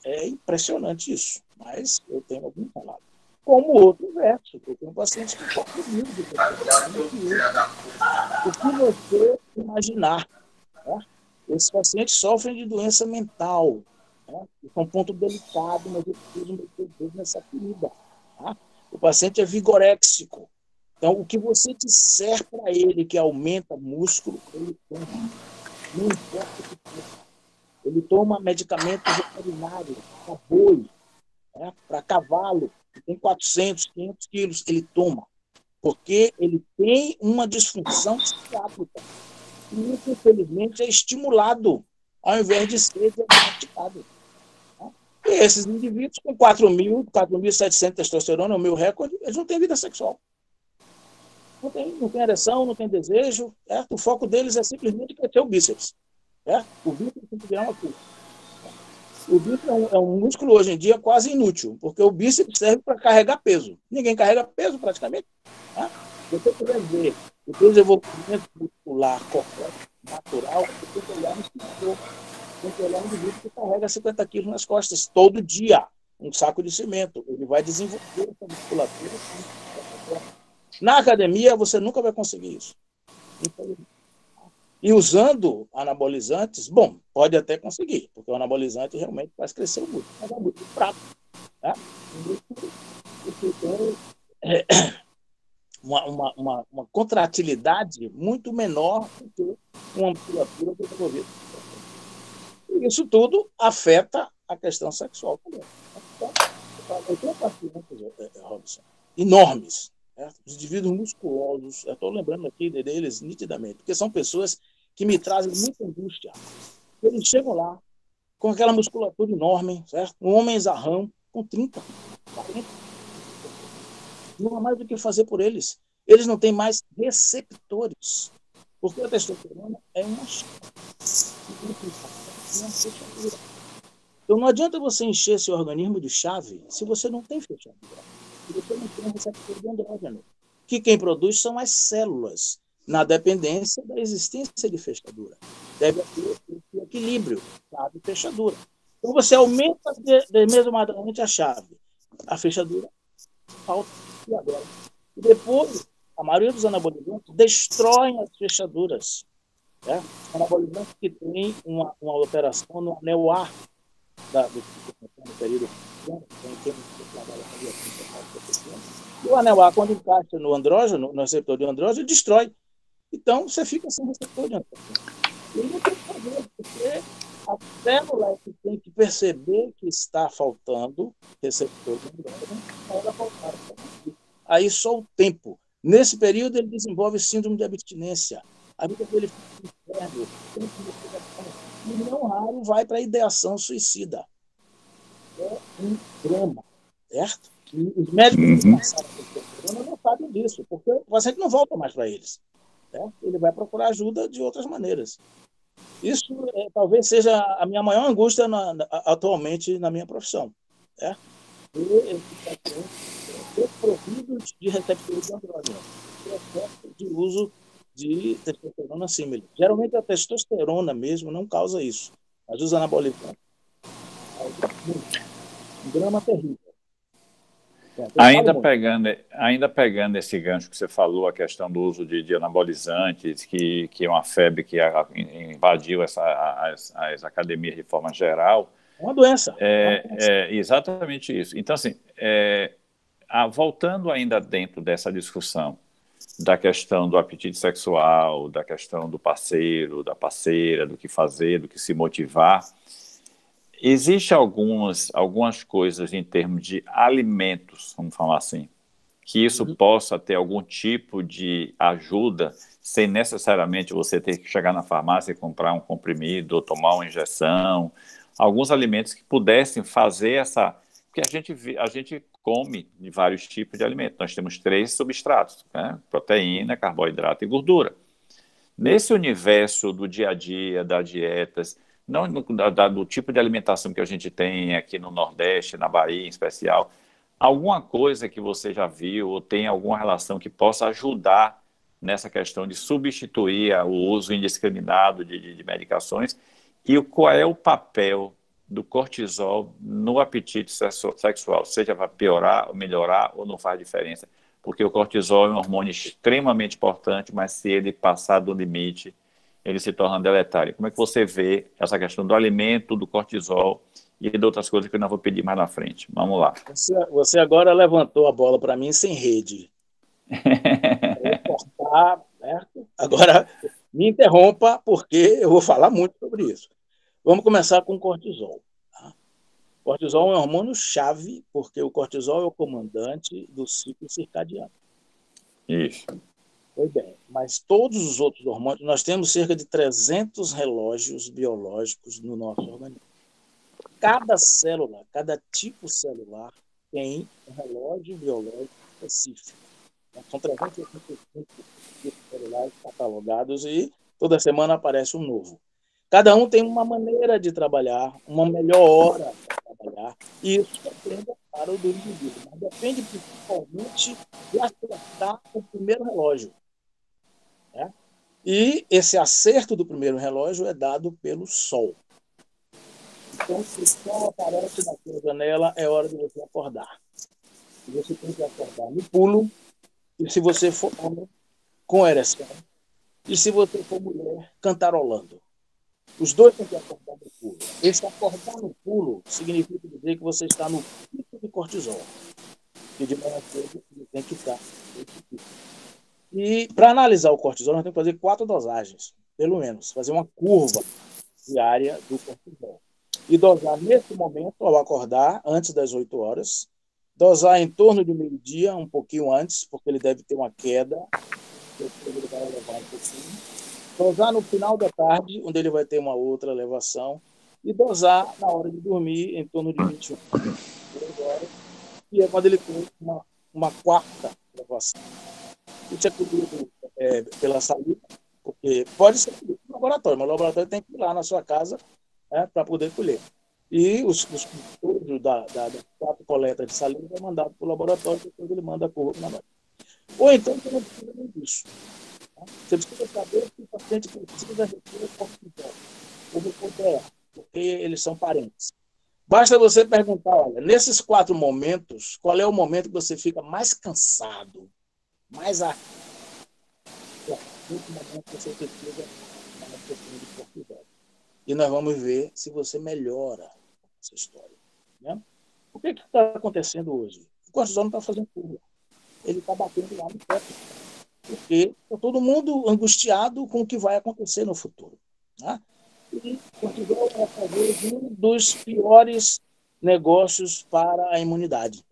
É impressionante isso, mas eu tenho algum relato. Como outro verso, eu tenho pacientes com 4.000 de testosterona que usam o que você imaginar. Né? Esses pacientes sofrem de doença mental, né? Isso é um ponto delicado, mas eu preciso meter o dedo nessa ferida. Tá? O paciente é vigoréxico. Então, o que você disser para ele que aumenta músculo, ele toma. Não importa o que for. Ele toma medicamento veterinário para boi, né? Para cavalo, que tem 400, 500 quilos, ele toma. Porque ele tem uma disfunção psiquiátrica. E isso, infelizmente, é estimulado, ao invés de ser diagnosticado. Né? E esses indivíduos com 4.000, 4.700 testosterona, o meu recorde, eles não têm vida sexual. Não tem ereção, não tem desejo. Certo? O foco deles é simplesmente crescer o bíceps. Certo? O bíceps tem que virar uma curva. O bíceps é um músculo hoje em dia quase inútil, porque o bíceps serve para carregar peso. Ninguém carrega peso praticamente. Né? Se você quiser ver o desenvolvimento muscular correto, natural, você tem que olhar no instrutor. Tem que olhar no indivíduo que carrega 50 quilos nas costas todo dia, um saco de cimento. Ele vai desenvolver essa musculatura. Na academia, você nunca vai conseguir isso. E usando anabolizantes, bom, pode até conseguir, porque o anabolizante realmente faz crescer o músculo, mas é muito fraco. Tá? É uma contratilidade muito menor do que uma musculatura desenvolvida. E isso tudo afeta a questão sexual também. Então, eu tenho pacientes, Robson, enormes, certo? Os indivíduos musculosos, eu estou lembrando aqui deles nitidamente, porque são pessoas que me trazem muita angústia. Eles chegam lá com aquela musculatura enorme, certo? Um homem zarrão, com 30, 40. Não há mais o que fazer por eles. Eles não têm mais receptores. Porque a testosterona é uma chave. Então não adianta você encher seu organismo de chave se você não tem fechadura. Se você não tem receptor de andrógeno. Que quem produz são as células, na dependência da existência de fechadura. Deve haver esse equilíbrio, chave e fechadura. Então você aumenta desmesuradamente a chave. A fechadura falta. E agora? E depois, a maioria dos anabolizantes destroem as fechaduras. Né? Anabolizantes que têm uma alteração no anel A do período. E o anel A, quando encaixa no andrógeno, no receptor de andrógeno, destrói. Então, você fica sem receptor de andrógeno. E não tem que fazer, porque a célula é que tem que perceber que está faltando receptor de andrógeno para ela voltar. Aí só o tempo. Nesse período, ele desenvolve síndrome de abstinência. A vida dele fica inferno. E não raro vai para a ideação suicida. É um drama, certo? E os médicos que passaram por testosterona não sabem disso, porque o paciente não volta mais para eles. Certo? Ele vai procurar ajuda de outras maneiras. Isso talvez seja a minha maior angústia atualmente na minha profissão. Certo? E desprovidos de receptores de andrógeno, processo de uso de testosterona símile. Geralmente a testosterona mesmo não causa isso, mas os anabolizantes um drama terrível. Ainda pegando esse gancho que você falou, a questão do uso de anabolizantes, que é uma febre que invadiu as academias de forma geral. É uma doença. Exatamente isso. Então, assim, voltando ainda dentro dessa discussão da questão do apetite sexual, da questão do parceiro, da parceira, do que fazer, do que se motivar, existem algumas coisas em termos de alimentos, vamos falar assim, que isso possa ter algum tipo de ajuda, sem necessariamente você ter que chegar na farmácia e comprar um comprimido ou tomar uma injeção, alguns alimentos que pudessem fazer essa... Porque a gente come de vários tipos de alimentos. Nós temos 3 substratos, né? Proteína, carboidrato e gordura. Nesse universo do dia a dia, das dietas, não do tipo de alimentação que a gente tem aqui no Nordeste, na Bahia em especial, Alguma coisa que você já viu ou tem alguma relação que possa ajudar nessa questão de substituir o uso indiscriminado de medicações? E qual é o papel do cortisol no apetite sexual? Seja para piorar, ou melhorar, ou não faz diferença? Porque o cortisol é um hormônio extremamente importante, mas se ele passar do limite, ele se torna deletário. Como é que você vê essa questão do alimento, do cortisol e de outras coisas que eu não vou pedir mais na frente? Vamos lá. Você agora levantou a bola para mim sem rede. Eu vou cortar, certo? Agora, me interrompa, porque eu vou falar muito sobre isso. Vamos começar com o cortisol. Tá? O cortisol é um hormônio-chave, porque o cortisol é o comandante do ciclo circadiano. Isso. Pois bem, mas todos os outros hormônios, nós temos cerca de 300 relógios biológicos no nosso organismo. Cada célula, cada tipo celular tem um relógio biológico específico. São 385 tipos celulares catalogados e toda semana aparece um novo. Cada um tem uma maneira de trabalhar, uma melhor hora para trabalhar, e isso depende, claro, do indivíduo, mas depende principalmente de acertar o primeiro relógio. Né? E esse acerto do primeiro relógio é dado pelo Sol. Então, se o Sol aparece na sua janela, é hora de você acordar. E você tem que acordar no pulo, e se você for homem, com ereção, e se você for mulher, cantarolando. Os dois têm que acordar no pulo. Esse acordar no pulo significa dizer que você está no pico de cortisol. E de manhã cedo ele tem que estar nesse pico. E para analisar o cortisol, nós temos que fazer 4 dosagens, pelo menos. Fazer uma curva diária do cortisol. E dosar nesse momento, ao acordar, antes das 8 horas. Dosar em torno de meio-dia, um pouquinho antes, porque ele deve ter uma queda. Depois ele vai elevar um pouquinho. Dosar no final da tarde, onde ele vai ter uma outra elevação. E dosar na hora de dormir, em torno de 21 horas. E é quando ele tem uma quarta elevação. Isso é colhido pela saúde, porque pode ser colhido no laboratório, mas o laboratório tem que ir lá na sua casa para poder colher. E os conteúdos da coleta de saliva é mandado para o laboratório, depois ele manda a curva na noite. Ou então, você não precisa nem disso. Tá? Você precisa saber que o paciente precisa receber cortisol, ou PDR, porque eles são parentes. Basta você perguntar, olha, nesses 4 momentos, qual é o momento que você fica mais cansado, mais nesse momento você precisa uma questão de cortisol. E nós vamos ver se você melhora essa história. Né? O que está acontecendo hoje? O cortisol não está fazendo curva. Ele está batendo lá no teto. Porque está todo mundo angustiado com o que vai acontecer no futuro. Né? E o cortisol é talvez um dos piores negócios para a imunidade.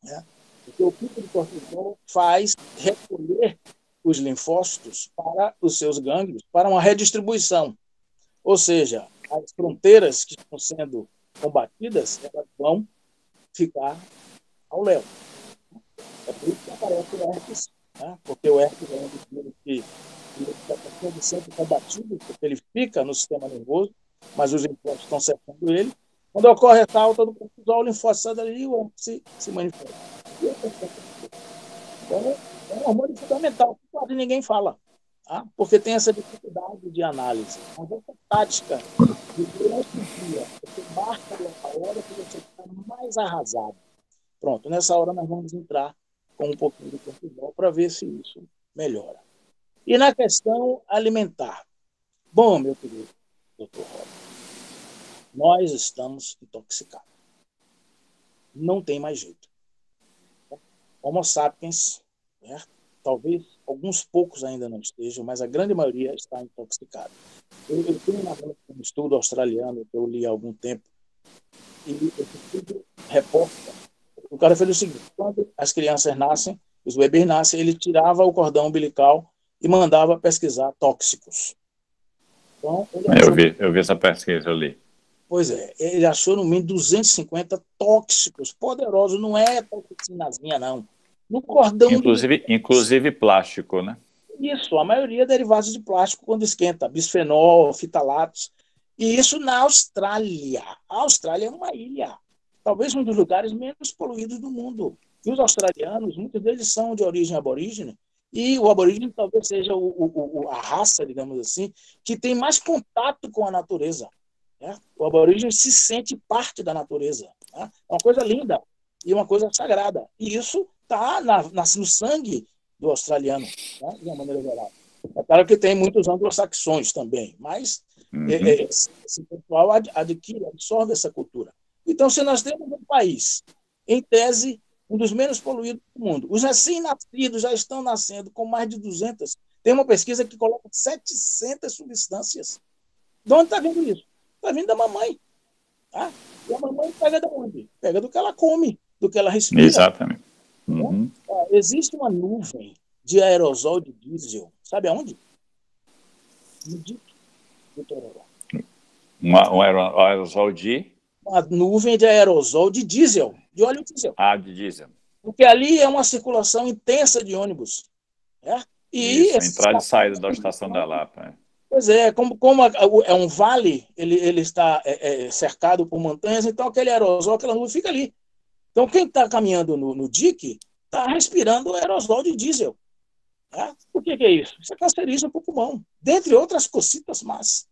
Né? Porque o pico de cortisol faz recolher os linfócitos para os seus gânglios para uma redistribuição. Ou seja, as fronteiras que estão sendo combatidas, elas vão ficar ao léu. É por isso que aparece o herpes, né? Porque o herpes é um dos vírus que está sendo sempre combatido, porque ele fica no sistema nervoso, mas os linfócitos estão cercando ele. Quando ocorre essa alta do cortisol, o linfócito sai dali e o herpes se manifesta. Então, é um hormônio fundamental, que quase ninguém fala. Tá? Porque tem essa dificuldade de análise. Mas essa tática de durante o dia, você marca a hora que você está mais arrasado. Pronto, nessa hora nós vamos entrar com um pouquinho de cortisol para ver se isso melhora. E na questão alimentar. Bom, meu querido doutor Rob, nós estamos intoxicados. Não tem mais jeito. Homo sapiens, certo? Talvez alguns poucos ainda não estejam, mas a grande maioria está intoxicada. Eu tenho um estudo australiano que eu li há algum tempo, e esse estudo reporta. O cara fez o seguinte: quando as crianças nascem, os bebês nascem, ele tirava o cordão umbilical e mandava pesquisar tóxicos. Então, Eu vi essa pesquisa, eu li. Pois é, ele achou no mínimo 250 tóxicos poderosos, não é toxinazinha, não. No cordão Inclusive plástico, né? Isso, a maioria é derivados de plástico quando esquenta, bisfenol, fitalatos. E isso na Austrália. A Austrália é uma ilha. talvez um dos lugares menos poluídos do mundo. E os australianos, muitos deles são de origem aborígene, e o aborígene talvez seja a raça, digamos assim, que tem mais contato com a natureza. Né? O aborígene se sente parte da natureza. Né? É uma coisa linda e uma coisa sagrada. E isso está no sangue do australiano, né? De uma maneira geral. É claro que tem muitos anglo-saxões também, mas esse pessoal adquire, absorve essa cultura. Então, se nós temos um país, em tese, um dos menos poluídos do mundo, os recém-nascidos já estão nascendo com mais de 200. Tem uma pesquisa que coloca 700 substâncias. De onde está vindo isso? Está vindo da mamãe. Tá? E a mamãe pega de onde? Pega do que ela come, do que ela respira. Exatamente. Existe uma nuvem de aerosol de diesel. Sabe aonde? No DIC do Tororó. Um aerosol de? Uma nuvem de aerosol de diesel, de óleo diesel. De diesel. Porque ali é uma circulação intensa de ônibus. Né? E entrada e saída da estação da Lapa. Pois é, como é um vale, ele está cercado por montanhas, então aquele aerosol, aquela nuvem fica ali. Então quem está caminhando no DIC está respirando aerosol de diesel. Tá? O que é isso? Isso é cancerígeno para o pulmão, dentre outras cositas más.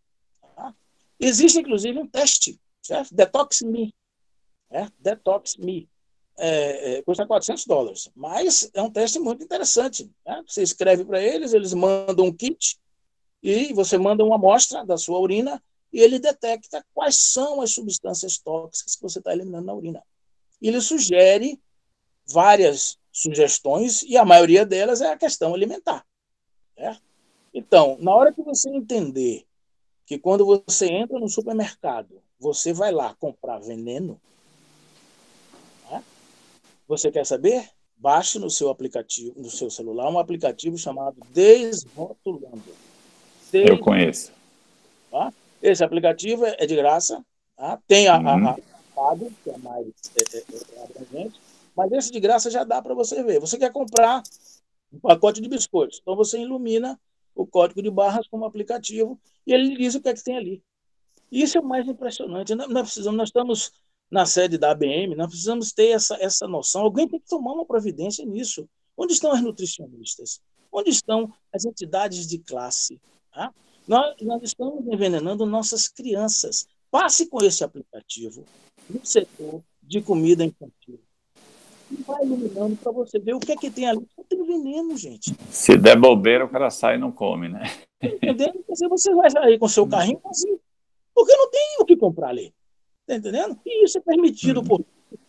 Tá? Existe, inclusive, um teste, certo? Detox Me. Detox Me. Custa $400, mas é um teste muito interessante. Né? Você escreve para eles, eles mandam um kit e você manda uma amostra da sua urina e ele detecta quais são as substâncias tóxicas que você está eliminando na urina. E ele sugere várias sugestões e a maioria delas é a questão alimentar. Certo? Então, na hora que você entender que quando você entra no supermercado, você vai lá comprar veneno, né? Você quer saber? Baixe no seu aplicativo, no seu celular, um aplicativo chamado Desrotulando. Eu conheço. Tá? Esse aplicativo é de graça, tá? Tem a pago, que é mais abrangente, mas esse de graça já dá para você ver. Você quer comprar um pacote de biscoitos, então você ilumina o código de barras como aplicativo e ele diz o que é que tem ali. Isso é o mais impressionante. Nós estamos na sede da ABM, nós precisamos ter essa noção. Alguém tem que tomar uma providência nisso. Onde estão as nutricionistas? Onde estão as entidades de classe? Tá? Nós estamos envenenando nossas crianças. Passe com esse aplicativo no setor de comida infantil. E vai iluminando para você ver o que é que tem ali. Não tem veneno, gente. Se der bobeira, o cara sai e não come, né? Entendendo? Você vai sair com seu carrinho vazio. Porque não tem o que comprar ali. Está entendendo? E isso é permitido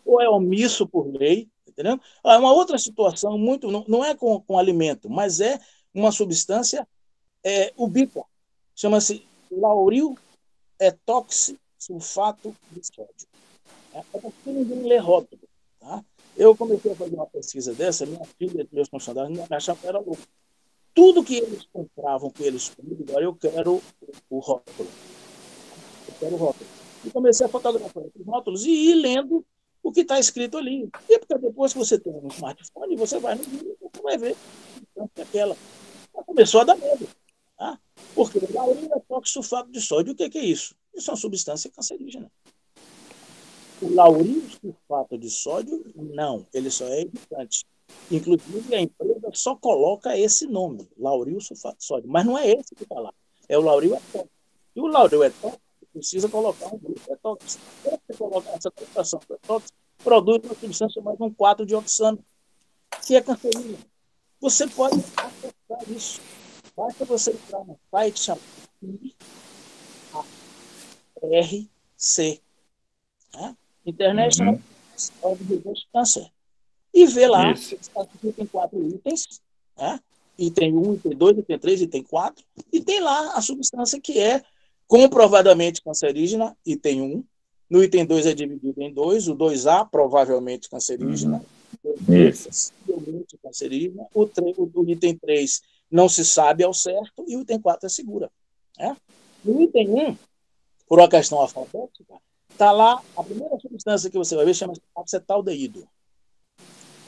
ou é omisso por lei. Tá entendendo? Uma outra situação, não é com alimento, mas é uma substância ubíqua. Chama-se lauril etoxisulfato de sódio. É porque ninguém lê rótulo. Tá? Eu comecei a fazer uma pesquisa dessa, minha filha e meus funcionários me achavam que era louco. Tudo que eles compravam, que eles comiam, agora eu quero o rótulo. Eu quero o rótulo. E comecei a fotografar os rótulos e ir lendo o que está escrito ali. E porque depois que você tem um smartphone, você vai no vídeo e você vai ver aquela. Começou a dar medo. Tá? Porque o lauril etoxisulfato de sódio, o que é isso? Isso é uma substância cancerígena. O lauril sulfato de sódio, não, ele só é irritante. Inclusive, a empresa só coloca esse nome, lauril sulfato de sódio, mas não é esse que está lá, é o lauril etóxico. E o lauril etóxico precisa colocar um grupo etóxico. Se você colocar essa colocação etóxica, produz uma substância chamada 1,4-dioxano, que é cancerígena. Você pode acessar isso. Basta você entrar no site chamado IARC, né? International of Reverse Cancer. E vê lá, tem 4 itens, né? Item 1, item 2, item 3, item 4, e tem lá a substância que é comprovadamente cancerígena, item 1. No item 2 é dividido em 2, o 2A, provavelmente cancerígena, possivelmente cancerígena, o item 3 não se sabe ao certo, e o item 4 é segura. Né? No item 1, por uma questão alfabética, está lá, a primeira substância que você vai ver chama-se acetaldeído.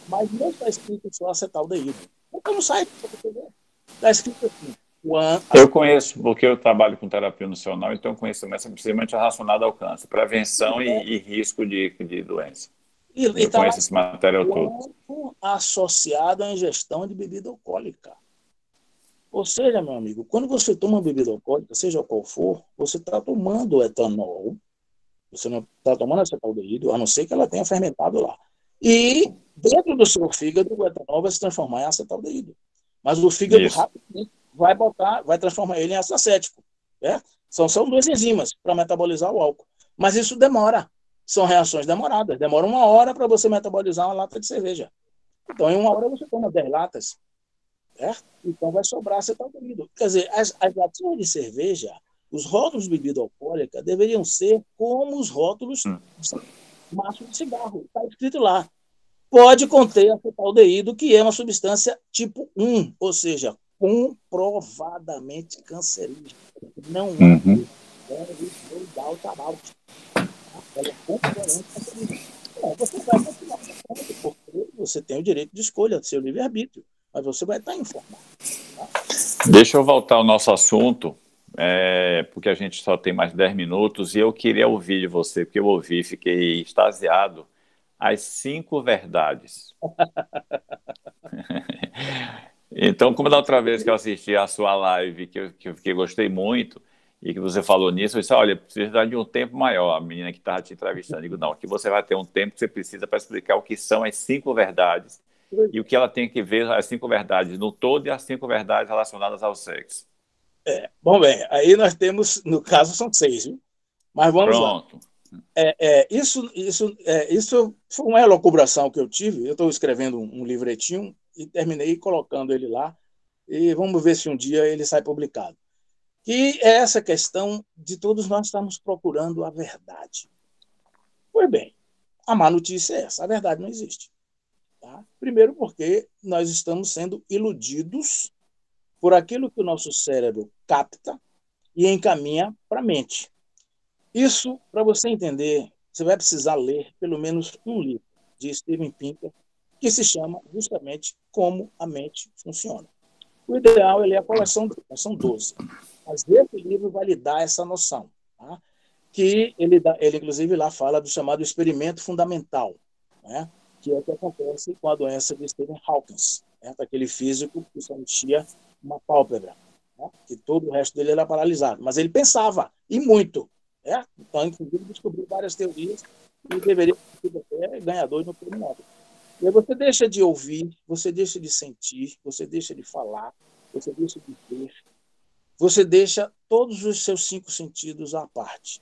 Mas não está escrito só acetaldeído. Então, no site, para você ver, está escrito assim, Eu conheço, porque eu trabalho com terapia nutricional, então eu conheço, mas principalmente relacionado ao câncer, prevenção e risco de doença. E Eu está lá conheço esse material todo. associado à ingestão de bebida alcoólica. Ou seja, meu amigo, quando você toma bebida alcoólica, seja qual for, você está tomando etanol, você não está tomando acetaldeído, a não ser que ela tenha fermentado lá. E dentro do seu fígado, o etanol vai se transformar em acetaldeído. Mas o fígado Isso. rapidamente vai transformar ele em ácido acético. Né? São duas enzimas para metabolizar o álcool. Mas isso demora. São reações demoradas. Demora 1 hora para você metabolizar uma lata de cerveja. Então, em 1 hora você toma 10 latas. Certo? Então vai sobrar acetaldeído. Quer dizer, as latinhas de cerveja, os rótulos de bebida alcoólica deveriam ser como os rótulos de maço de cigarro. Está escrito lá. Pode conter acetaldeído, que é uma substância tipo 1, ou seja, comprovadamente cancerígena. Não Uhum. Ela é comprovadamente cancerígena. Você vai continuar porque você tem o direito de escolha, seu livre-arbítrio, mas você vai estar informado. Tá? Deixa eu voltar ao nosso assunto, porque a gente só tem mais 10 minutos, e eu queria ouvir de você, porque eu ouvi e fiquei extasiado, as 5 verdades. Então, como da outra vez que eu assisti a sua live, que gostei muito, e que você falou nisso, eu disse, olha, precisa de um tempo maior, a menina que estava te entrevistando. Eu digo, não, aqui você vai ter um tempo que você precisa para explicar o que são as 5 verdades, e o que ela tem que ver, as 5 verdades no todo e as 5 verdades relacionadas ao sexo. Bom, bem, aí nós temos, no caso, são 6, viu? Mas vamos lá. Pronto. Isso foi uma elucubração que eu tive. Eu estou escrevendo um livretinho e terminei colocando ele lá. E vamos ver se um dia ele sai publicado. Que é essa questão de todos nós estamos procurando a verdade. Pois bem, a má notícia é essa: a verdade não existe. Tá? Primeiro, porque nós estamos sendo iludidos por aquilo que o nosso cérebro capta e encaminha para a mente. Isso, para você entender, você vai precisar ler pelo menos um livro de Steven Pinker, que se chama justamente Como a Mente Funciona. O ideal é ler a coleção, são 12. Mas esse livro vai lhe dar essa noção. Tá? Que ele inclusive, lá fala do chamado experimento fundamental, né? Que é o que acontece com a doença de Stephen Hawking, né? Aquele físico que só mexia uma pálpebra, né? Que todo o resto dele era paralisado. Mas ele pensava, e muito. Né? Então, inclusive, descobriu várias teorias e deveria ter sido até ganhador no prêmio Nobel. E aí você deixa de ouvir, você deixa de sentir, você deixa de falar, você deixa de ver, você deixa todos os seus 5 sentidos à parte.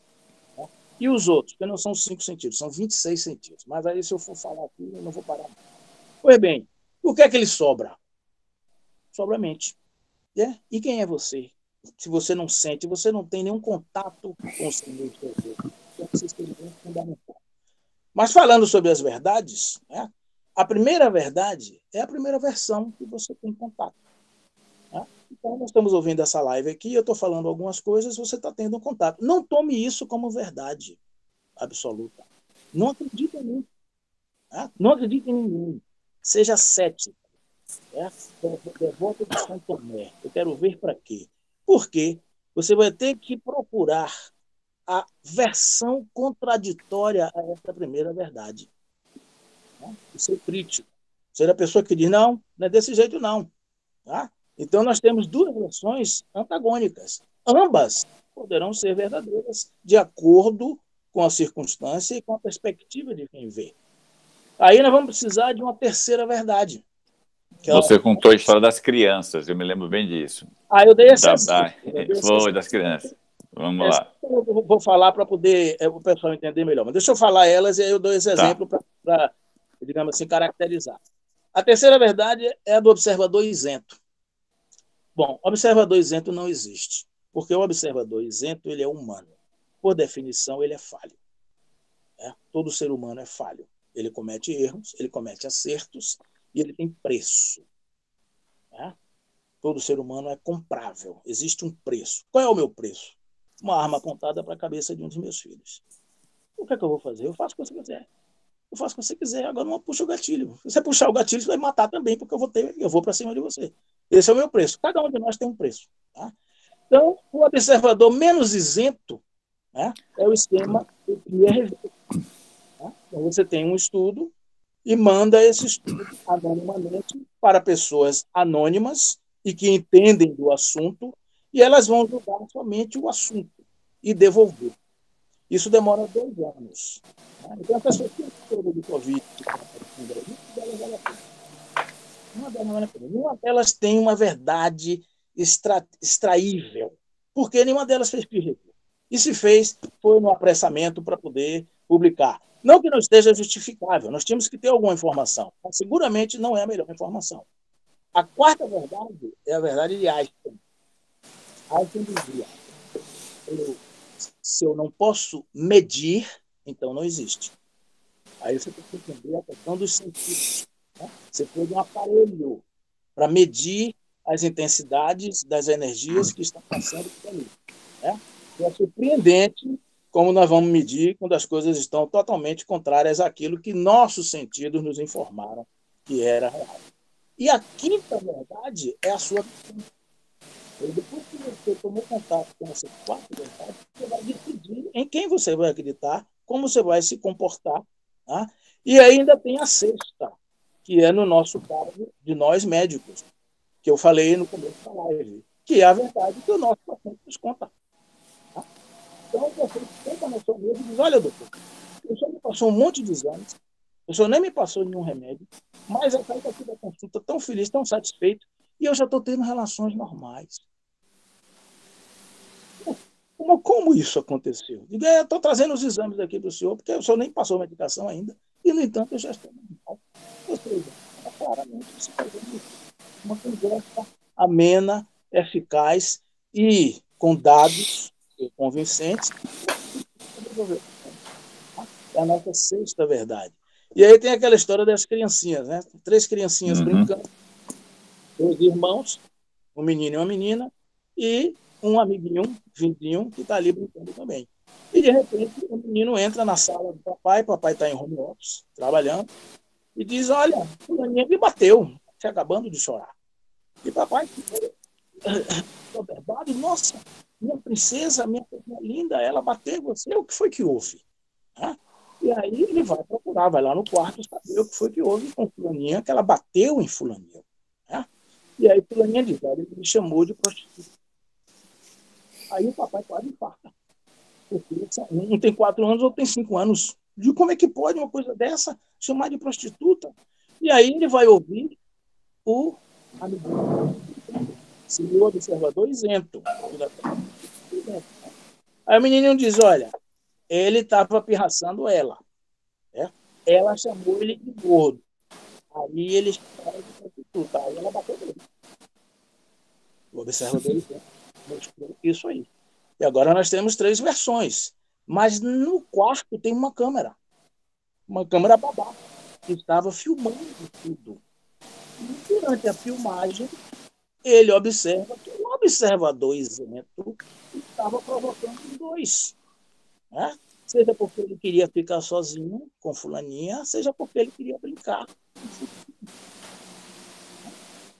Né? E os outros, que não são 5 sentidos, são 26 sentidos. Mas aí, se eu for falar aqui, eu não vou parar. Pois bem, o que é que ele sobra? Sobra a mente. Né? E quem é você? Se você não sente, você não tem nenhum contato com o seu meio exterior. Então, esse experimento é fundamental. Mas falando sobre as verdades, né? A primeira verdade é a primeira versão que você tem contato. Né? Então, nós estamos ouvindo essa live aqui, eu estou falando algumas coisas, você está tendo um contato. Não tome isso como verdade absoluta. Não acredite em mim. Né? Não acredite em ninguém. Seja cético. Né? Devoto de São Tomé. Eu quero ver para quê. Por quê? Você vai ter que procurar a versão contraditória a essa primeira verdade. Né? E ser crítico. Ser a pessoa que diz, não é desse jeito não. Tá? Então, nós temos 2 versões antagônicas. Ambas poderão ser verdadeiras de acordo com a circunstância e com a perspectiva de quem vê. Aí nós vamos precisar de uma terceira verdade. Você contou a história das crianças, eu me lembro bem disso. Eu dei esse exemplo. Foi, das crianças. Vamos lá. Eu vou falar para poder o pessoal entender melhor. Mas deixa eu falar elas e aí eu dou esse exemplo para, digamos assim, caracterizar. A terceira verdade é a do observador isento. Bom, observador isento não existe, porque o observador isento ele é humano. Por definição, ele é falho. Né? Todo ser humano é falho. Ele comete erros, ele comete acertos e ele tem preço. Né? Todo ser humano é comprável. Existe um preço. Qual é o meu preço? Uma arma apontada para a cabeça de um dos meus filhos. O que é que eu vou fazer? Eu faço o que você quiser. Eu faço o que você quiser. Agora não puxa o gatilho. Se você puxar o gatilho, você vai matar também, porque eu vou para cima de você. Esse é o meu preço. Cada um de nós tem um preço. Tá? Então, o observador menos isento, né, é o esquema do peer review. Tá? Então, você tem um estudo e manda esse estudo anonimamente para pessoas anônimas e que entendem do assunto, e elas vão julgar somente o assunto e devolver. Isso demora 2 anos. Né? Então, as pessoas que estudo do Covid, nenhuma delas tem uma verdade extraível, porque nenhuma delas fez peer review. E se fez, foi no apressamento para poder publicar. Não que não esteja justificável, nós tínhamos que ter alguma informação, mas seguramente não é a melhor informação. A quarta verdade é a verdade de Einstein. Einstein dizia, se eu não posso medir, então não existe. Aí você tem que entender a questão dos sentidos. Né? Você pôs um aparelho para medir as intensidades das energias que estão passando por ali. Né? É surpreendente como nós vamos medir quando as coisas estão totalmente contrárias àquilo que nossos sentidos nos informaram que era real. E a quinta verdade é a sua visão. Depois que você tomou contato com essas 4 verdades, você vai decidir em quem você vai acreditar, como você vai se comportar. Tá? E ainda tem a sexta, que é no nosso caso de nós médicos, que eu falei no começo da live, que é a verdade que o nosso paciente nos conta. Tá? Então, você senta na sua mesa e diz, olha, doutor, o senhor me passou um monte de exames, o senhor nem me passou nenhum remédio, mas eu saí daqui da consulta tão feliz, tão satisfeito, e eu já estou tendo relações normais. Como isso aconteceu? Digo, eu estou trazendo os exames aqui para o senhor, porque o senhor nem passou a medicação ainda, e, no entanto, eu já estou normal. Ou seja, claramente se fazendo uma conversa amena, eficaz e com dados convincentes. É a nossa sexta verdade. E aí tem aquela história das criancinhas, né? 3 criancinhas brincando, 2 irmãos, um menino e uma menina, e um amiguinho, um vizinho, que está ali brincando também. E, de repente, o menino entra na sala do papai está em home office, trabalhando, e diz, olha, fulaninha me bateu, se acabando de chorar. E papai, verdade, nossa, minha princesa, minha coisa linda, ela bateu em você, o que foi que houve? Né? E aí ele vai procurar, vai lá no quarto saber o que foi que houve com fulaninha, que ela bateu em fulaninha. Né? E aí fulaninha diz, olha, ele me chamou de prostituta. Aí o papai quase infarta. Porque um tem 4 anos, outro tem 5 anos. Digo, como é que pode uma coisa dessa chamar de prostituta? E aí ele vai ouvir o amiguinho, o observador isento. Aí o menininho diz, olha, ele estava pirraçando ela. Né? Ela chamou ele de gordo. Aí ele chamou de prostituta. Aí ela bateu nele. O observador isento mostrou isso aí. E agora nós temos 3 versões. Mas no quarto tem uma câmera babá, que estava filmando tudo. E durante a filmagem, ele observa que o observador isento estava provocando os 2. Né? Seja porque ele queria ficar sozinho com fulaninha, seja porque ele queria brincar.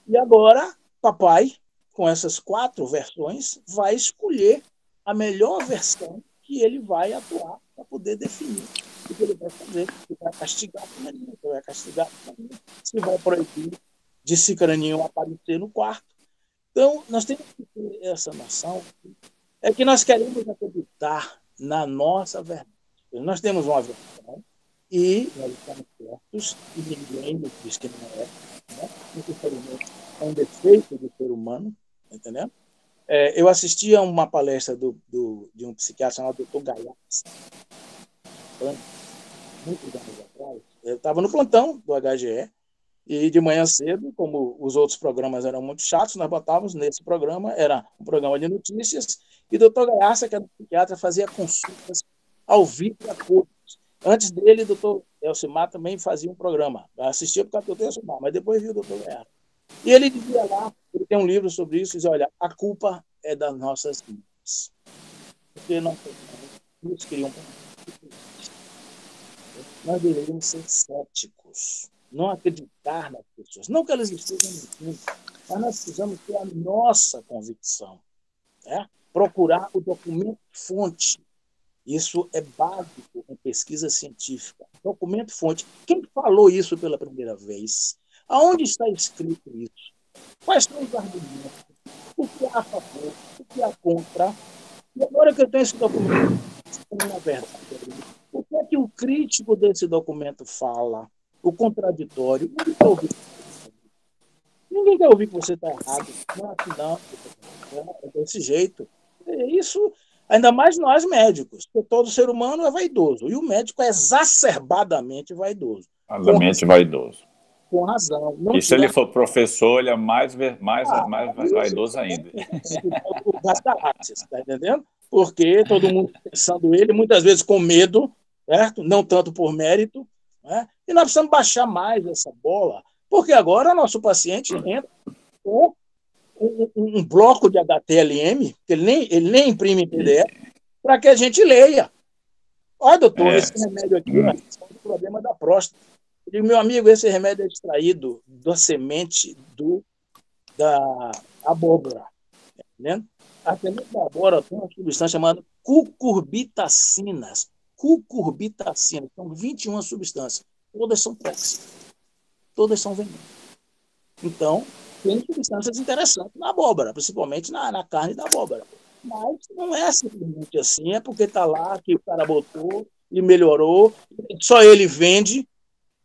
E agora, papai, com essas 4 versões, vai escolher a melhor versão que ele vai atuar para poder definir o que ele vai fazer. Se vai castigar a fulaninha, se vai castigar a fulaninha, se vai proibir de cicraninho aparecer no quarto. Então, nós temos que ter essa noção, é que nós queremos acreditar na nossa verdade. Nós temos uma versão e nós estamos certos e ninguém nos diz que não é. Né? Infelizmente, é um defeito do ser humano, entendeu? Eu assisti a uma palestra de um psiquiatra chamado Dr. Gaiás, muitos anos atrás. Eu estava no plantão do HGE e de manhã cedo, como os outros programas eram muito chatos, nós botávamos nesse programa, era um programa de notícias, e o doutor Gaiaça, que era um psiquiatra, fazia consultas ao vivo e a cores. Antes dele, o doutor Elcimar também fazia um programa. Eu assistia por causa do doutor Elcimar, mas depois viu o doutor Gaiaça. E ele dizia lá, ele tem um livro sobre isso, dizia, olha, a culpa é das nossas vidas. Porque não nos criam. Nós deveríamos ser céticos, não acreditar nas pessoas. Não que elas estejam mentindo, mas nós precisamos ter a nossa convicção, né? Procurar o documento-fonte. Isso é básico em pesquisa científica. Documento-fonte. Quem falou isso pela primeira vez? Aonde está escrito isso? Quais são os argumentos? O que há a favor? O que há contra? E agora que eu tenho esse documento, na verdade, o que é que o crítico desse documento fala? O contraditório? Ninguém quer ouvir que você está errado. Não, não, é desse jeito. É isso, ainda mais nós médicos, porque todo ser humano é vaidoso, e o médico é exacerbadamente vaidoso. Absolutamente vaidoso. Com razão. Não e se ele for professor, ele é mais vaidoso ainda. Das galáxias, está entendendo? Porque todo mundo pensando ele, muitas vezes com medo, certo? Não tanto por mérito, né? E nós precisamos baixar mais essa bola, porque agora nosso paciente entra com um bloco de HTLM, que ele nem imprime em PDF, para que a gente leia. Olha, doutor, esse remédio aqui é um problema da próstata. Eu digo, meu amigo, esse remédio é extraído da semente da abóbora. Né? A semente da abóbora tem uma substância chamada cucurbitacinas. Cucurbitacinas. São 21 substâncias. Todas são tóxicas. Todas são venenosas. Então, tem substâncias interessantes na abóbora, principalmente na carne da abóbora. Mas não é simplesmente assim, é porque está lá que o cara botou e melhorou, só ele vende,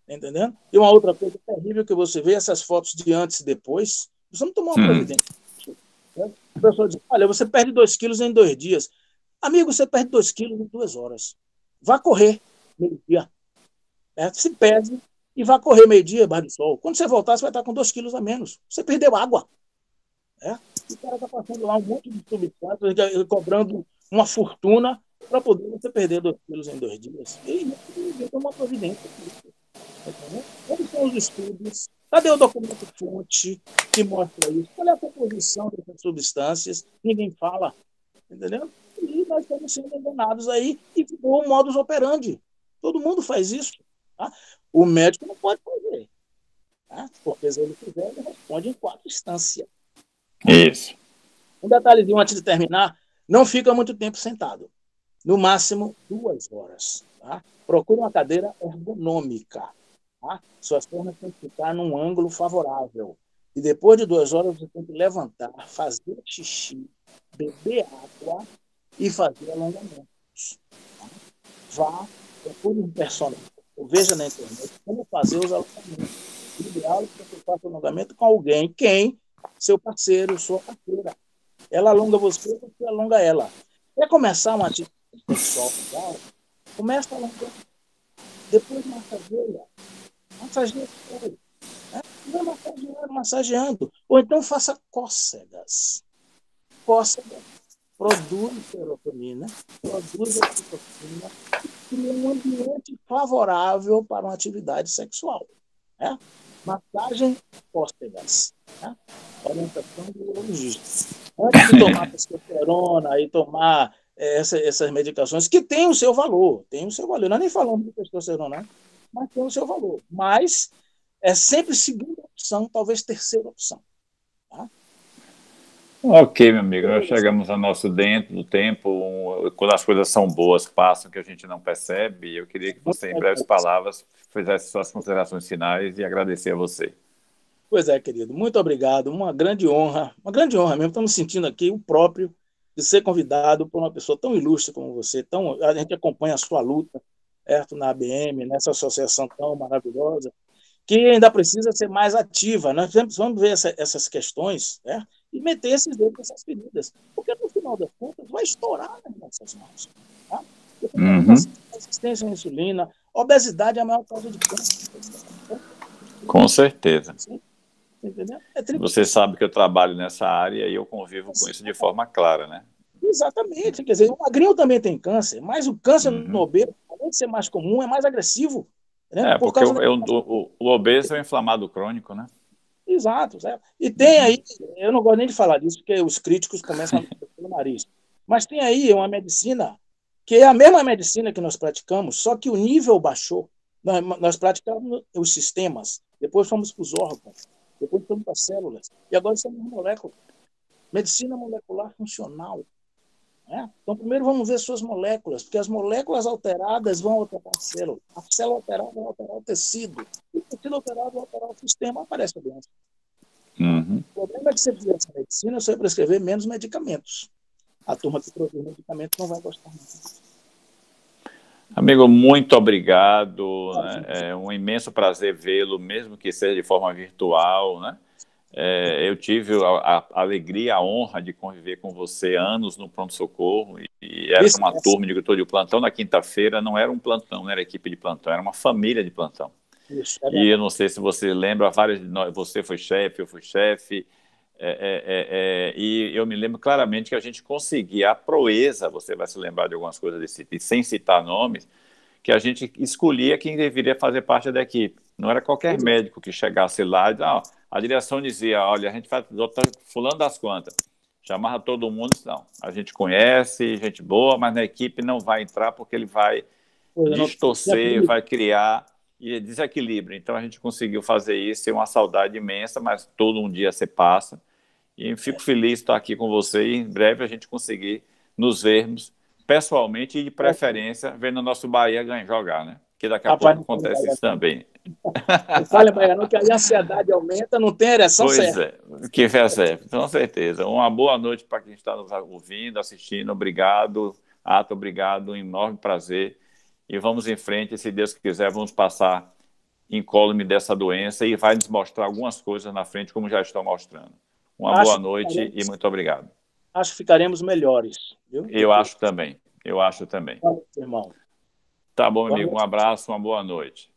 entendendo? E uma outra coisa terrível que você vê, essas fotos de antes e depois, precisamos tomar uma providência. A pessoa diz, olha, você perde 2 quilos em 2 dias. Amigo, você perde 2 quilos em 2 horas. Vá correr meio-dia. Se pese e vá correr meio-dia debaixo do sol. Quando você voltar, você vai estar com 2 quilos a menos. Você perdeu água. O cara está passando lá um monte de substâncias, cobrando uma fortuna para poder você perder 2 quilos em 2 dias. E isso é uma providência. Onde são os estudos? Cadê o documento-fonte que mostra isso? Qual é a composição dessas substâncias? Ninguém fala. Entendeu? E nós estamos sendo enganados aí e ficou o modus operandi. Todo mundo faz isso. Tá? O médico não pode fazer. Tá? Porque se ele fizer, ele responde em 4 instâncias. Isso. Um detalhezinho antes de terminar, não fica muito tempo sentado. No máximo 2 horas. Tá? Procure uma cadeira ergonômica. Tá? Suas pernas têm que ficar num ângulo favorável. E depois de 2 horas, você tem que levantar, fazer xixi, beber água e fazer alongamentos. Tá? Vá, procure um personal. Veja na internet como fazer os alongamentos. O ideal é que você faça alongamento com alguém. Quem? Seu parceiro, sua parceira. Ela alonga você alonga ela. Quer começar uma atividade sexual legal? Começa alongando. Depois massageia. Massageia depois. Vai massageando. Ou então faça cócegas. Cócegas produz serotonina, produz oxitocina, cria um ambiente favorável para uma atividade sexual. Né? Massagem cócegas. Né? Orientação do urologista. Antes de tomar testosterona e tomar essas medicações, que tem o seu valor, Nós nem falamos de testosterona, mas tem o seu valor. Mas é sempre segunda opção, talvez terceira opção. Tá? Ok, meu amigo, nós chegamos ao nosso dentro do tempo, quando as coisas são boas, passam que a gente não percebe. Eu queria que você, em breves palavras, fizesse suas considerações finais e agradecer a você. Pois é, querido, muito obrigado, uma grande honra mesmo. Estamos sentindo aqui o próprio de ser convidado por uma pessoa tão ilustre como você. A gente acompanha a sua luta, certo, na ABM, nessa associação tão maravilhosa, que ainda precisa ser mais ativa. Nós vamos ver essas questões, certo? E meter esses dedos nessas feridas, porque no final das contas vai estourar nas nossas mãos. Tá? Resistência à insulina, obesidade é a maior causa de câncer. Com certeza. Entendeu? Você sabe que eu trabalho nessa área e eu convivo com isso de forma clara, né? Exatamente. Quer dizer, o magrinho também tem câncer, mas o câncer no obeso, além de ser mais comum, é mais agressivo. Né? Porque o obeso é o inflamado crônico, né? Exato. Certo? E tem aí, eu não gosto nem de falar disso, porque os críticos começam a meter pelo nariz. Mas tem aí uma medicina que é a mesma medicina que nós praticamos, só que o nível baixou. Nós praticamos os sistemas, depois fomos para os órgãos. depois fomos para células, e agora estamos em moléculas. Medicina molecular funcional. Né? Então, primeiro vamos ver suas moléculas, porque as moléculas alteradas vão alterar a célula. A célula alterada vai alterar o tecido. E o tecido alterado vai alterar o sistema, aparece a doença. Uhum. O problema é que se você fizer essa medicina, você vai prescrever menos medicamentos. A turma que produz medicamentos não vai gostar muito. Amigo, muito obrigado. Né? É um imenso prazer vê-lo, mesmo que seja de forma virtual. Né? Eu tive a alegria, a honra de conviver com você anos no pronto-socorro e era uma turma de plantão na quinta-feira, não era um plantão, não era equipe de plantão, era uma família de plantão. Isso, E eu não sei se você lembra, vários de nós, você foi chefe, eu fui chefe, e eu me lembro claramente que a gente conseguia a proeza, você vai se lembrar de algumas coisas desse tipo, sem citar nomes, que a gente escolhia quem deveria fazer parte da equipe. Não era qualquer médico que chegasse lá e não, a direção dizia, olha, a gente faz doutor fulano das quantas. Chamava todo mundo, não. A gente conhece, gente boa, mas na equipe não vai entrar porque ele vai distorcer, vai criar desequilíbrio. Então a gente conseguiu fazer isso, é uma saudade imensa, mas todo um dia se passa. E fico feliz de estar aqui com você e em breve a gente conseguir nos vermos pessoalmente e de preferência vendo o nosso Bahia jogar, né? Porque daqui a pouco acontece isso também. Não fale Bahia não, que aí a ansiedade aumenta, não tem ereção certa. Pois é, que fé certo, com certeza. Uma boa noite para quem está nos ouvindo, assistindo. Obrigado, Ato, obrigado, um enorme prazer. E vamos em frente, se Deus quiser, vamos passar incólume dessa doença e vai nos mostrar algumas coisas na frente, como já estão mostrando. Uma boa noite e muito obrigado. Acho que ficaremos melhores. Viu? Eu acho também. Eu acho também. Irmão. Tá bom, amigo. Um abraço, uma boa noite.